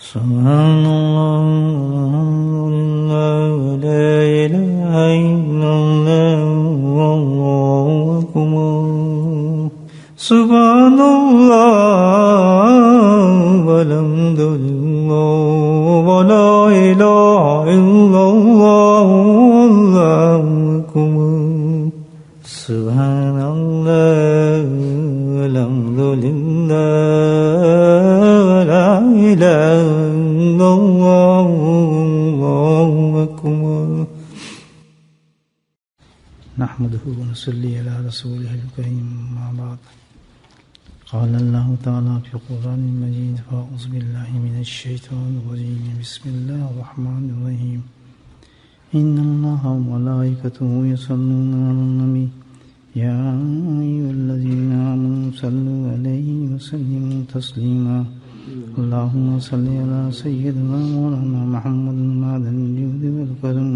سبحان اللہ لا الہ الا اللہ واللہ اکبر سبحان اللہ والحمد للہ ولا الہ الا اللہ واللہ اکبر سبحان اللہ والحمد للہ ولا الہ الا اللہ واللہ اکبر نحمده ونصلي على رسوله الكريم ما بعد قال الله تعالى في القرآن المجيد فأعوذ بالله من الشيطان الرجيم بسم الله الرحمن الرحيم إن الله وملائكته يصلون على النبي يا أيها الذين آمنوا صلوا عليه وسلموا تسليما اللهم صل على سيدنا مولانا محمد معدن الجود والكرم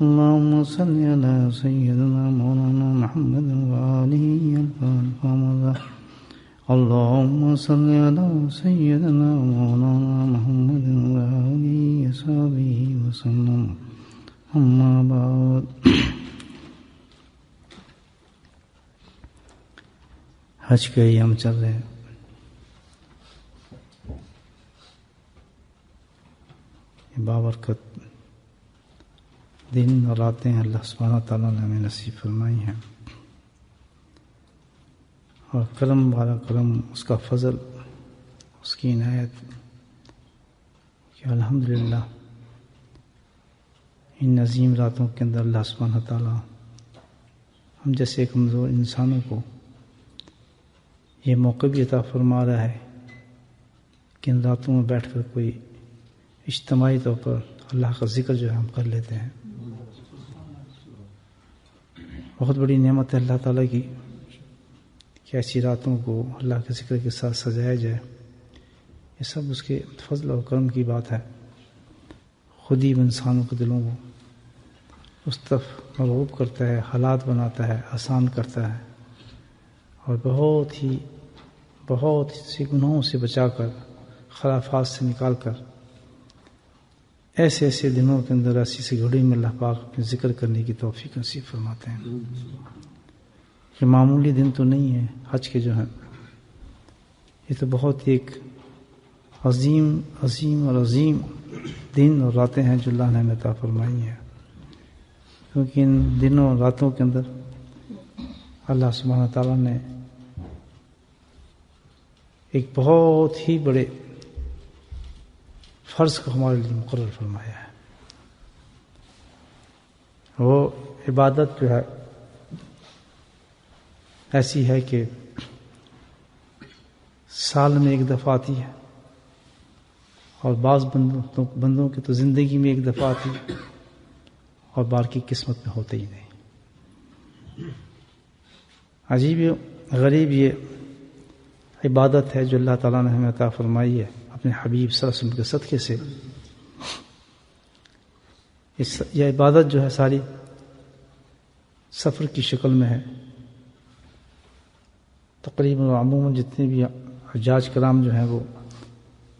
اللهم صل على سيدنا مولانا محمد وآله الفامضة اللهم صل على سيدنا مولانا محمد وآله وصحبه وسلم اما بعد حج کے ایام چل رہے ہیں. بابرکت دن اور راتیں اللہ سبحانہ تعالیٰ نے ہمیں نصیب فرمائی ہیں اور کرم والا کرم اس کا فضل اس کی عنایت کہ الحمدللہ ان عظیم راتوں کے اندر اللہ سبحانہ تعالیٰ ہم جیسے کمزور انسانوں کو یہ موقع بھی عطا فرما رہا ہے کہ ان راتوں میں بیٹھ کر کوئی اجتماعی طور پر اللہ کا ذکر جو ہے ہم کر لیتے ہیں. بہت بڑی نعمت ہے اللہ تعالیٰ کی کہ ایسی راتوں کو اللہ کے ذکر کے ساتھ سجایا جائے. یہ سب اس کے فضل اور کرم کی بات ہے. خود ہی انسانوں کے دلوں کو اس طرف مرغوب کرتا ہے، حالات بناتا ہے، آسان کرتا ہے اور بہت سی گناہوں سے بچا کر، خرافات سے نکال کر ایسے دنوں کے اندر ایسی گھڑی میں اللہ پاک اپنے ذکر کرنے کی توفیق نصیب فرماتے ہیں. یہ معمولی دن تو نہیں ہے حج کے جو ہیں، یہ تو بہت ایک عظیم دن اور راتیں ہیں جو اللہ نے ہمیں عطا فرمائی ہیں. کیونکہ ان دنوں اور راتوں کے اندر اللہ سبحانہ تعالیٰ نے ایک بہت ہی بڑے فرض کو ہمارے لیے مقرر فرمایا ہے. وہ عبادت جو ہے ایسی ہے کہ سال میں ایک دفعہ آتی ہے اور بعض بندوں کی تو زندگی میں ایک دفعہ آتی ہے اور باقی قسمت میں ہوتے ہی نہیں. عجیب غریب یہ عبادت ہے جو اللہ تعالیٰ نے ہمیں عطا فرمائی ہے اپنے حبیب صلی اللہ علیہ وسلم کے صدقے سے. یہ عبادت جو ہے ساری سفر کی شکل میں ہے. تقریباً عموماً جتنے بھی حجاج کرام جو ہیں وہ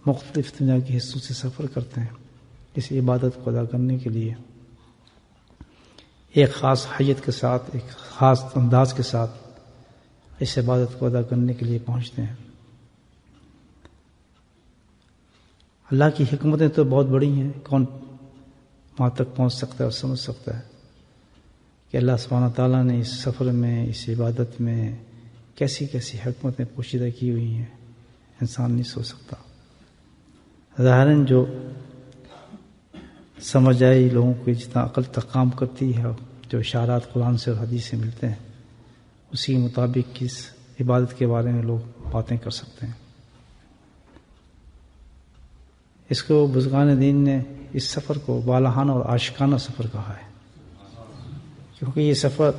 مختلف دنیا کے حصوں سے سفر کرتے ہیں اس عبادت کو ادا کرنے کے لیے. ایک خاص حیت کے ساتھ، ایک خاص انداز کے ساتھ اس عبادت کو ادا کرنے کے لیے پہنچتے ہیں. اللہ کی حکمتیں تو بہت بڑی ہیں، کون وہاں تک پہنچ سکتا ہے اور سمجھ سکتا ہے کہ اللہ سبحانہ تعالیٰ نے اس سفر میں، اس عبادت میں کیسی حکمتیں پوشیدہ کی ہوئی ہیں، انسان نہیں سوچ سکتا. ظاہراً جو سمجھ آئی لوگوں کو جتنا عقل تک کام کرتی ہے، جو اشارات قرآن سے اور حدیث سے ملتے ہیں، اسی کے مطابق اس عبادت کے بارے میں لوگ باتیں کر سکتے ہیں. اس کو بزرگان دین نے اس سفر کو بالہانہ اور عاشقانہ سفر کہا ہے، کیونکہ یہ سفر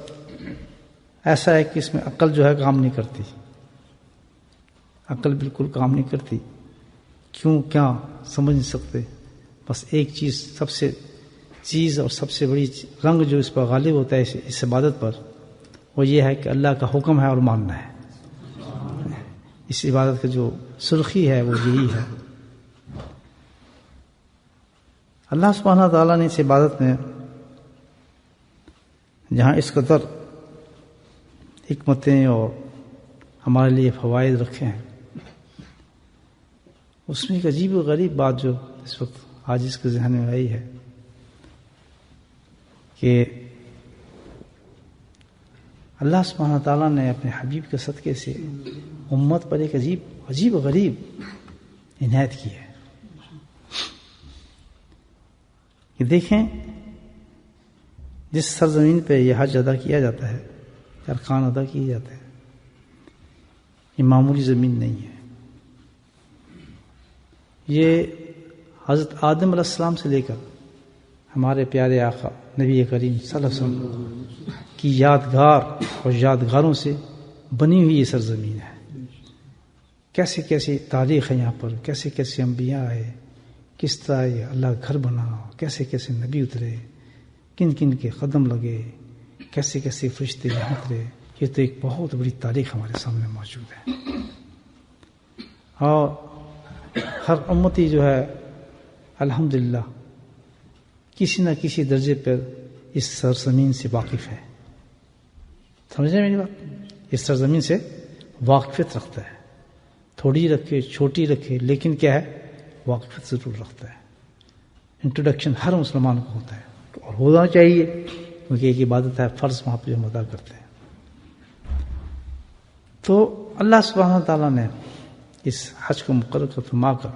ایسا ہے کہ اس میں عقل جو ہے کام نہیں کرتی. عقل بالکل کام نہیں کرتی. کیوں کیا سمجھ نہیں سکتے. بس ایک چیز اور سب سے بڑی رنگ جو اس پر غالب ہوتا ہے اس عبادت پر، وہ یہ ہے کہ اللہ کا حکم ہے اور ماننا ہے. اس عبادت کا جو سرخی ہے وہ یہی ہے اللہ سبحانہ تعالیٰ نے اس عبادت میں جہاں اس قدر حکمتیں اور ہمارے لیے فوائد رکھے ہیں، اس میں ایک عجیب و غریب بات جو اس وقت آج اس کے ذہن میں آئی ہے کہ اللہ سبحانہ تعالیٰ نے اپنے حبیب کے صدقے سے امت پر ایک عجیب و غریب عنایت کی ہے کہ دیکھیں، جس سرزمین پہ یہ حج ادا کیا جاتا ہے، ارکان ادا کیے جاتے ہیں، یہ معمولی زمین نہیں ہے۔ یہ حضرت آدم علیہ السلام سے لے کر ہمارے پیارے آقا نبی کریم صلی اللہ علیہ وسلم کی یادگار اور یادگاروں سے بنی ہوئی یہ سرزمین ہے۔ کیسے کیسی تاریخ ہے یہاں پر، کیسے کیسے انبیاء آئے، کس طرح یہ اللہ گھر بنا، کیسے کیسے نبی اترے، کن کن کے قدم لگے، کیسے کیسے فرشتے یہاں اترے، یہ تو ایک بہت بڑی تاریخ ہمارے سامنے موجود ہے۔ اور ہر امتی جو ہے الحمدللہ کسی نہ کسی درجے پر اس سرزمین سے واقف ہے۔ سمجھ رہے ہیں میری بات؟ اس سرزمین سے واقفیت رکھتا ہے، تھوڑی رکھے چھوٹی رکھے، لیکن کیا ہے، واقفیت ضرور رکھتا ہے۔ انٹروڈکشن ہر مسلمان کو ہوتا ہے اور ہونا چاہیے، کیونکہ ایک عبادت ہے، فرض وہاں پہ ہم ادا کرتے ہیں۔ تو اللہ سبحانہ تعالیٰ نے اس حج کو مقرر کر فرما کر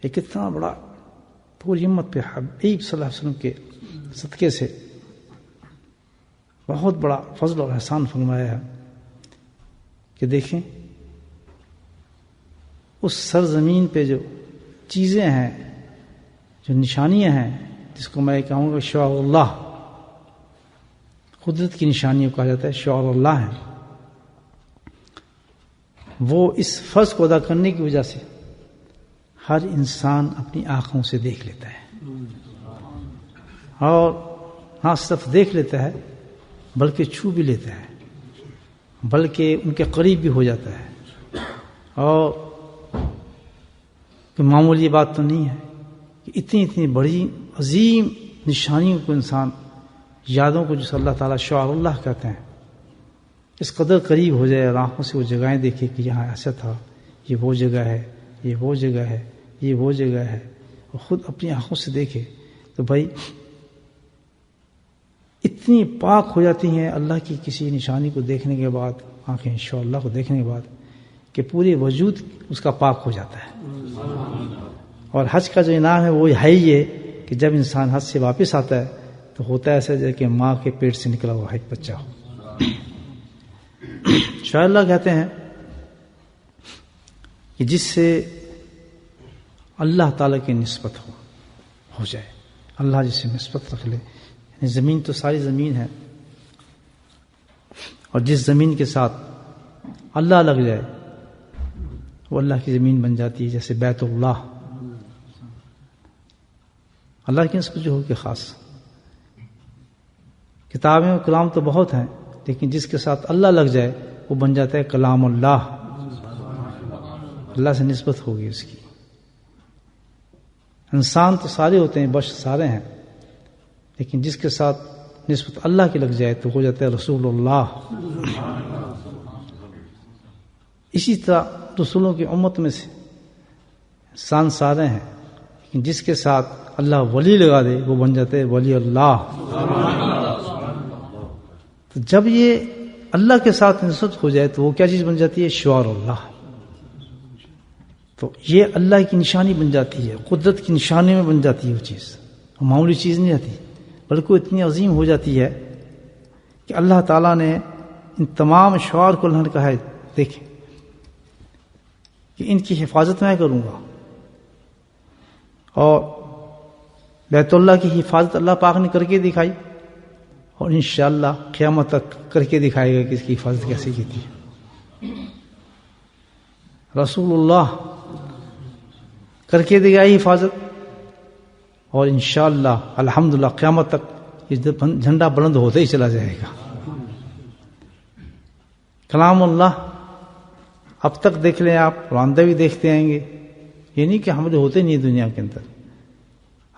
ایک اتنا بڑا پوری امت پہ حبیب صلی اللہ علیہ وسلم کے صدقے سے بہت بڑا فضل اور احسان فرمایا ہے کہ دیکھیں اس سرزمین پہ جو چیزیں ہیں، جو نشانیاں ہیں، جس کو میں کہوں گا شعار اللہ، قدرت کی نشانیوں کہا جاتا ہے، شعار اللہ ہیں، وہ اس فرض کو ادا کرنے کی وجہ سے ہر انسان اپنی آنکھوں سے دیکھ لیتا ہے، اور نہ صرف دیکھ لیتا ہے بلکہ چھو بھی لیتا ہے، بلکہ ان کے قریب بھی ہو جاتا ہے۔ اور کہ معمولی بات تو نہیں ہے کہ اتنی بڑی عظیم نشانیوں کو انسان، یادوں کو جس اللہ تعالیٰ شعار اللہ کہتے ہیں، اس قدر قریب ہو جائے اور آنکھوں سے وہ جگہیں دیکھے کہ یہاں ایسا تھا، یہ وہ جگہ ہے، یہ وہ جگہ ہے، یہ وہ جگہ ہے، اور خود اپنی آنکھوں سے دیکھے تو بھائی اتنی پاک ہو جاتی ہیں اللہ کی کسی نشانی کو دیکھنے کے بعد، آنکھیں شعار اللہ کو دیکھنے کے بعد، کہ پورے وجود اس کا پاک ہو جاتا ہے۔ اور حج کا جو انعام ہے وہ ہے ہی ہے کہ جب انسان حج سے واپس آتا ہے تو ہوتا ہے ایسا جیسے کہ ماں کے پیٹ سے نکلا ہوا ایک بچہ ہو۔ شاعر اللہ کہتے ہیں کہ جس سے اللہ تعالیٰ کی نسبت ہو جائے، اللہ جس سے نسبت رکھ لے، یعنی زمین تو ساری زمین ہے، اور جس زمین کے ساتھ اللہ لگ جائے وہ اللہ کی زمین بن جاتی ہے، جیسے بیت اللہ، اللہ کی نسبت جو ہو کہ خاص۔ کتابیں و کلام تو بہت ہیں، لیکن جس کے ساتھ اللہ لگ جائے وہ بن جاتا ہے کلام اللہ، اللہ سے نسبت ہوگی اس کی۔ انسان تو سارے ہوتے ہیں، بشر سارے ہیں، لیکن جس کے ساتھ نسبت اللہ کی لگ جائے تو ہو جاتا ہے رسول اللہ۔ اسی طرح رسولوں کی امت میں سے انسان سارے ہیں، لیکن جس کے ساتھ اللہ ولی لگا دے وہ بن جاتے ہیں ولی اللہ۔ تو جب یہ اللہ کے ساتھ نسبت ہو جائے تو وہ کیا چیز بن جاتی ہے؟ شعار اللہ۔ تو یہ اللہ کی نشانی بن جاتی ہے، قدرت کی نشانی میں بن جاتی ہے وہ چیز، معمولی چیز نہیں رہتی، بلکہ اتنی عظیم ہو جاتی ہے کہ اللہ تعالیٰ نے ان تمام شعار کو اللہ نے کہا ہے دیکھیں کہ ان کی حفاظت میں کروں گا، اور بیت اللہ کی حفاظت اللہ پاک نے کر کے دکھائی، اور انشاءاللہ قیامت تک کر کے دکھائے گا کہ اس کی حفاظت کیسے کی تھی۔ رسول اللہ کر کے دکھائی حفاظت، اور انشاءاللہ الحمدللہ قیامت تک یہ جھنڈا بلند ہوتا ہی چلا جائے گا۔ کلام اللہ اب تک دیکھ لیں آپ، آئندہ بھی دیکھتے آئیں گے، یہ نہیں کہ ہم جو ہوتے نہیں دنیا کے اندر،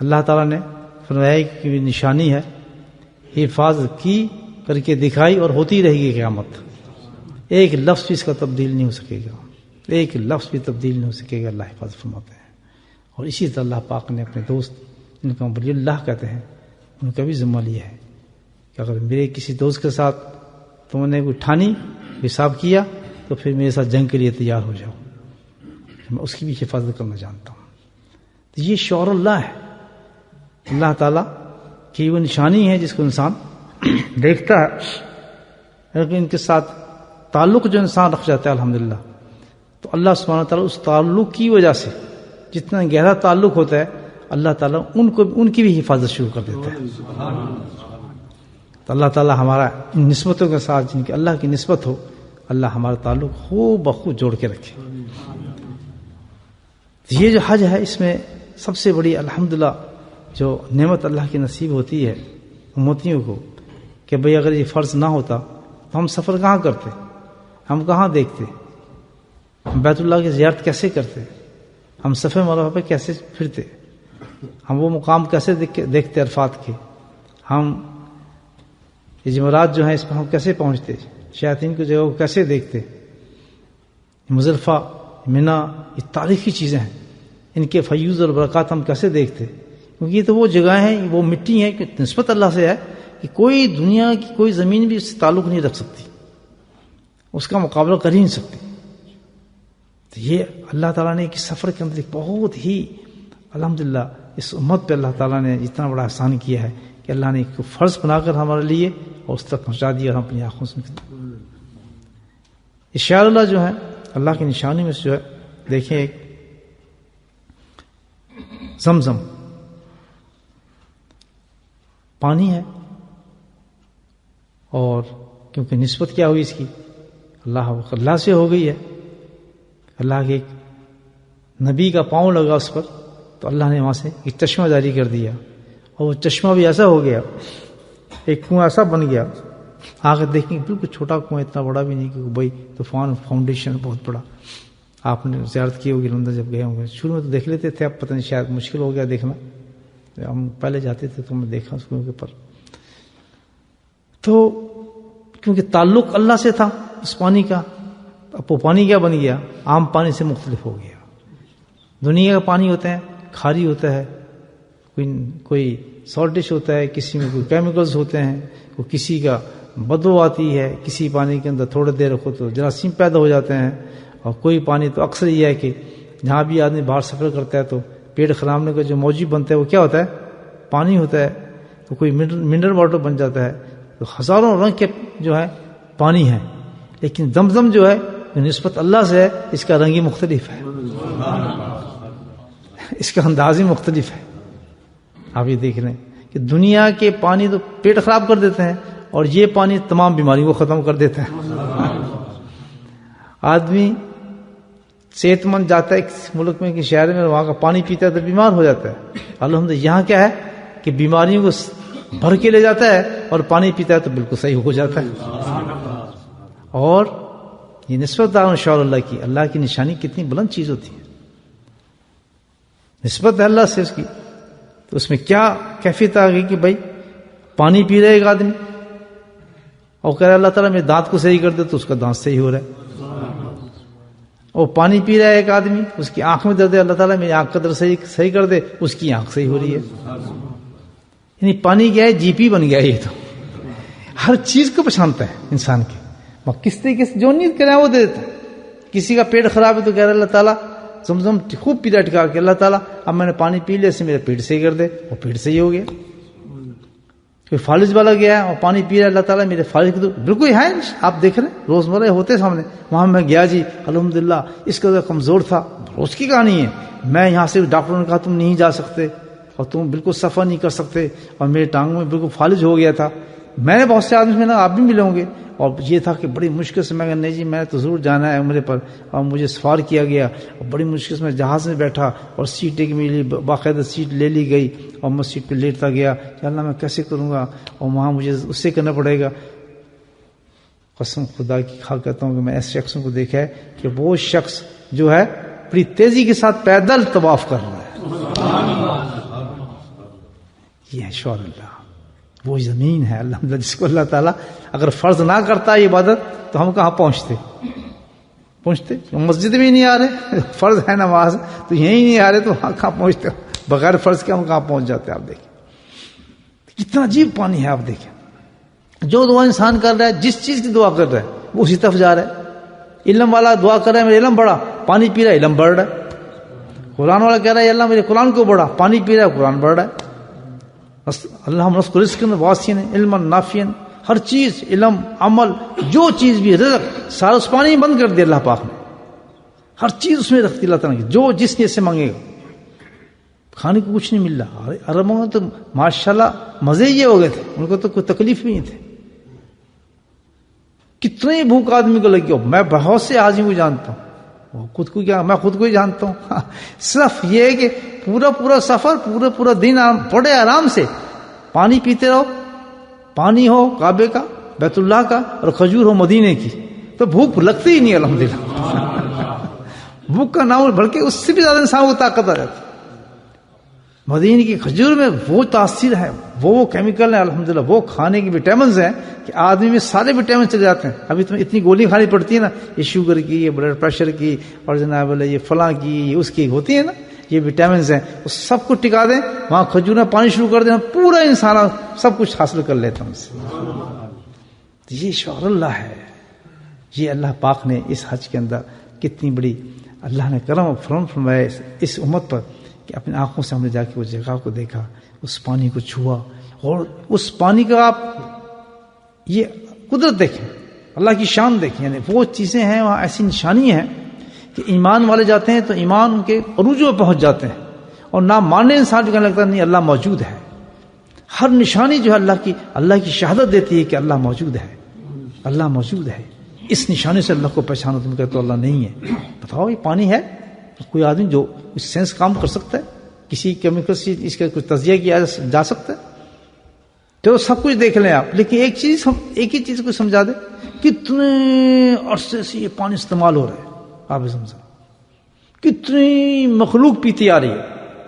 اللہ تعالیٰ نے فرمایا کہ نشانی ہے، حفاظت کی کر کے دکھائی اور ہوتی رہے گی قیامت. ایک لفظ بھی اس کا تبدیل نہیں ہو سکے گا، ایک لفظ بھی تبدیل نہیں ہو سکے گا. اللہ حفاظت فرماتے ہیں. اور اسی طرح اللہ پاک نے اپنے دوست جن کو ولی اللہ کہتے ہیں ان کا بھی ذمہ لیا ہے کہ اگر میرے کسی دوست کے ساتھ تم نے کوئی ٹھانی حساب کیا تو پھر میرے ساتھ جنگ کے لیے تیار ہو جاؤ، میں اس کی بھی حفاظت کرنا جانتا ہوں. تو یہ شعور اللہ ہے، اللہ تعالیٰ کی وہ نشانی ہے جس کو انسان دیکھتا ہے. لیکن ان کے ساتھ تعلق جو انسان رکھ جاتا ہے الحمدللہ، تو اللہ سبحانہ تعالیٰ اس تعلق کی وجہ سے جتنا گہرا تعلق ہوتا ہے اللہ تعالیٰ ان کی بھی حفاظت شروع کر دیتا ہے. تو اللہ تعالیٰ ہمارا ان نسبتوں کے ساتھ جن کی اللہ کی نسبت ہو، اللہ ہمارا تعلق خوب بخوب جوڑ کے رکھے. یہ جو حج ہے اس میں سب سے بڑی الحمدللہ جو نعمت اللہ کی نصیب ہوتی ہے امتیوں کو کہ بھئی اگر یہ فرض نہ ہوتا تو ہم سفر کہاں کرتے، ہم کہاں دیکھتے، ہم بیت اللہ کی زیارت کیسے کرتے، ہم صفے مروہ پہ کیسے پھرتے، ہم وہ مقام کیسے دیکھتے عرفات کے، ہم یہ جمرات جو ہیں اس پر ہم کیسے پہنچتے، شیاطین کی جگہ کو کیسے دیکھتے، مزدلفہ منا یہ تاریخی چیزیں ہیں، ان کے فیوز اور برکات ہم کیسے دیکھتے. کیونکہ یہ تو وہ جگہیں ہیں، وہ مٹی ہے کہ نسبت اللہ سے ہے کہ کوئی دنیا کی کوئی زمین بھی اس سے تعلق نہیں رکھ سکتی، اس کا مقابلہ کر ہی نہیں سکتی. تو یہ اللہ تعالیٰ نے ایک سفر کے اندر ایک بہت ہی الحمدللہ اس امت پہ اللہ تعالیٰ نے اتنا بڑا احسان کیا ہے کہ اللہ نے ایک فرض بنا کر ہمارے لیے اور اس تک پہنچا دیا اور ہم اپنی آنکھوں سے اشار اللہ جو ہے اللہ کی نشانی میں سے جو ہے دیکھیں ایک زمزم پانی ہے، اور کیونکہ نسبت کیا ہوئی اس کی اللہ سے ہو گئی ہے، اللہ کے ایک نبی کا پاؤں لگا اس پر تو اللہ نے وہاں سے ایک چشمہ جاری کر دیا، اور وہ چشمہ بھی ایسا ہو گیا، ایک کنواں ایسا بن گیا. آگے دیکھیں بالکل چھوٹا کنواں، اتنا بڑا بھی نہیں کہ بھائی طوفان فاؤنڈیشن بہت بڑا. آپ نے زیارت کی ہوگی لندن جب گئے ہوں گے، شروع میں تو دیکھ لیتے تھے، اب پتہ نہیں شاید مشکل ہو گیا دیکھنا، ہم پہلے جاتے تھے تو میں دیکھا اس کنویں کے پر. تو کیونکہ تعلق اللہ سے تھا اس پانی کا، اب وہ پانی کیا بن گیا، عام پانی سے مختلف ہو گیا. دنیا کا پانی ہوتا ہے کھاری ہوتا ہے، کوئی سالٹش ہوتا ہے، کسی میں کوئی کیمیکلز ہوتے ہیں، کوئی کسی کا بدبو آتی ہے، کسی پانی کے اندر تھوڑی دیر رکھو تو جراثیم پیدا ہو جاتے ہیں. اور کوئی پانی تو اکثر یہ ہے کہ جہاں بھی آدمی باہر سفر کرتا ہے تو پیٹ خرابنے کا جو موجب بنتا ہے وہ کیا ہوتا ہے، پانی ہوتا ہے. تو کوئی منرل واٹر بن جاتا ہے. تو ہزاروں رنگ کے جو ہے پانی ہے، لیکن زمزم جو ہے نسبت اللہ سے ہے، اس کا رنگ ہی مختلف ہے، اس کا انداز ہی مختلف ہے. آپ یہ دیکھ رہے ہیں کہ دنیا کے پانی تو پیٹ خراب کر دیتے ہیں، اور یہ پانی تمام بیماریوں کو ختم کر دیتا ہے. آدمی صحت مند جاتا ہے ایک ملک میں کہ شہر میں، وہاں کا پانی پیتا ہے تو بیمار ہو جاتا ہے. الحمدللہ یہاں کیا ہے کہ بیماریوں کو بھر کے لے جاتا ہے اور پانی پیتا ہے تو بالکل صحیح ہو جاتا ہے. اور یہ نسبت دار شاء اللہ کی، اللہ کی نشانی کتنی بلند چیز ہوتی ہے. نسبت ہے اللہ سے اس کی، تو اس میں کیا کیفیت آ گئی کہ بھائی پانی پی رہا ہے ایک آدمی اور کہہ رہا ہے اللہ تعالیٰ میرے دانت کو صحیح کر دے، تو اس کا دانت صحیح ہو رہا ہے. اور پانی پی رہا ہے ایک آدمی، اس کی آنکھ میں درد ہے، اللہ تعالیٰ میری آنکھ کا درد صحیح کر دے، اس کی آنکھ صحیح ہو رہی ہے. یعنی پانی کیا ہے، جی پی بن گیا. یہ تو ہر چیز کو پہچانتا ہے انسان کے، کس طریقے سے جو نیت کرے وہ دے دیتا ہے. کسی کا پیٹ خراب ہے تو کہہ رہا ہے اللہ تعالیٰ زمزم خوب پیلا ٹکا کے، اللہ تعالیٰ اب میں نے پانی پی لیا، اسے میرا پیٹ صحیح کر دے، اور پیٹ صحیح ہو گیا. کوئی فالج والا گیا ہے اور پانی پی رہا ہے، اللہ تعالیٰ میرے فالج کو بالکل ہے، آپ دیکھ رہے ہیں روزمرہ ہوتے سامنے. وہاں میں گیا جی الحمدللہ اس کا کمزور تھا، اس کی کہانی ہے. میں یہاں سے ڈاکٹروں نے کہا تم نہیں جا سکتے اور تم بالکل سفر نہیں کر سکتے، اور میرے ٹانگوں میں بالکل فالج ہو گیا تھا. میں نے بہت سے آدمی میں آپ بھی ملیں گے، اور یہ تھا کہ بڑی مشکل سے میں کہا نہیں جی میں تو ضرور جانا ہے عمرے پر. اور مجھے سفار کیا گیا اور بڑی مشکل سے میں جہاز میں بیٹھا اور سیٹ ایک میرے لیے باقاعدہ سیٹ لے لی گئی اور میں سیٹ پہ لیٹتا گیا کہ اللہ میں کیسے کروں گا، اور وہاں مجھے اس سے کرنا پڑے گا. قسم خدا کی کھا کہتا ہوں کہ میں ایسے شخصوں کو دیکھا ہے کہ وہ شخص جو ہے بڑی تیزی کے ساتھ پیدل طواف کر رہا ہے، یہ ہے شوہر اللہ. وہ زمین ہے الحمدللہ جس کو اللہ تعالیٰ اگر فرض نہ کرتا یہ عبادت تو ہم کہاں پہنچتے؟ مسجد میں نہیں آ رہے, فرض ہے نماز تو یہیں نہیں آ رہے, تو وہاں کہاں پہنچتے؟ بغیر فرض کے ہم کہاں پہنچ جاتے؟ آپ دیکھیں کتنا عجیب پانی ہے. آپ دیکھیں جو دعا انسان کر رہا ہے, جس چیز کی دعا کر رہا ہے وہ اسی طرف جا رہا ہے. علم والا دعا کر رہا ہے میرا علم بڑھا, پانی پی رہا ہے, علم بڑھ رہا ہے. قرآن والا کہہ رہا ہے اللہ میرے قرآن کو بڑھا, پانی پی رہا ہے, قرآن بڑھ رہا ہے. اللہ رزق رزقا واسعا علما نافعا, ہر چیز علم عمل جو چیز بھی رزق سارا اس پانی میں بند کر دیا اللہ پاک نے. ہر چیز اس میں رکھتی اللہ تعالیٰ کی, جو جس نے سے مانگے گا. کھانے کو کچھ نہیں مل رہا. عربوں میں تو ماشاءاللہ مزے یہ ہو گئے تھے, ان کو تو کوئی تکلیف بھی نہیں تھی. کتنے بھوک آدمی کو لگی ہو. میں بہت سے آدمی کو جانتا ہوں, خود کو کیا میں خود کو ہی جانتا ہوں. صرف یہ ہے کہ پورا سفر پورا دن بڑے آرام سے پانی پیتے رہو, پانی ہو کعبے کا, بیت اللہ کا, اور کھجور ہو مدینے کی, تو بھوک لگتی ہی نہیں الحمدللہ. بھوک کا نام, بلکہ اس سے بھی زیادہ انسان کو طاقت آ جاتی. مدینے کی کھجور میں وہ تاثیر ہے, وہ کیمیکل ہے الحمدللہ, وہ کھانے کی وٹامنز ہیں کہ آدمی میں سارے وٹامن چلے جاتے ہیں. ابھی تمہیں اتنی گولی کھانی پڑتی ہے نا, یہ شوگر کی, یہ بلڈ پریشر کی, اور جناب یہ فلاں کی, یہ اس کی ہوتی ہے نا, یہ وٹامنز ہیں, اس سب کو ٹکا دیں, وہاں کھجور میں پانی شروع کر دیں, پورا انسان سب کچھ حاصل کر لیتا ہوں سے. یہ شوہر اللہ ہے. یہ اللہ پاک نے اس حج کے اندر کتنی بڑی اللہ نے کرم و فرم فرمایا اس امت پر کہ اپنی آنکھوں سے ہم نے جا کے اس جگہ کو دیکھا, اس پانی کو چھوا, اور اس پانی کا آپ یہ قدرت دیکھیں, اللہ کی شان دیکھیں. یعنی وہ چیزیں ہیں وہاں, ایسی نشانی ہیں کہ ایمان والے جاتے ہیں تو ایمان ان کے عروج میں پہنچ جاتے ہیں, اور نہ ماننے انسان جو کہنے لگتا ہے نہیں اللہ موجود ہے. ہر نشانی جو ہے اللہ کی شہادت دیتی ہے کہ اللہ موجود ہے, اللہ موجود ہے. اس نشانی سے اللہ کو پہچانو. تم کہتے ہو اللہ نہیں ہے, بتاؤ یہ پانی ہے, کوئی آدمی جو اس سینس کام کر سکتا ہے, کسی کیمیکل سے اس کا کچھ تجزیہ کیا جا سکتا ہے؟ تو سب کچھ دیکھ لیں آپ, لیکن ایک ہی چیز کو سمجھا دیں, کتنے عرصے سے یہ پانی استعمال ہو رہا ہے آب زمزم, کتنی مخلوق پیتی آ رہی ہے,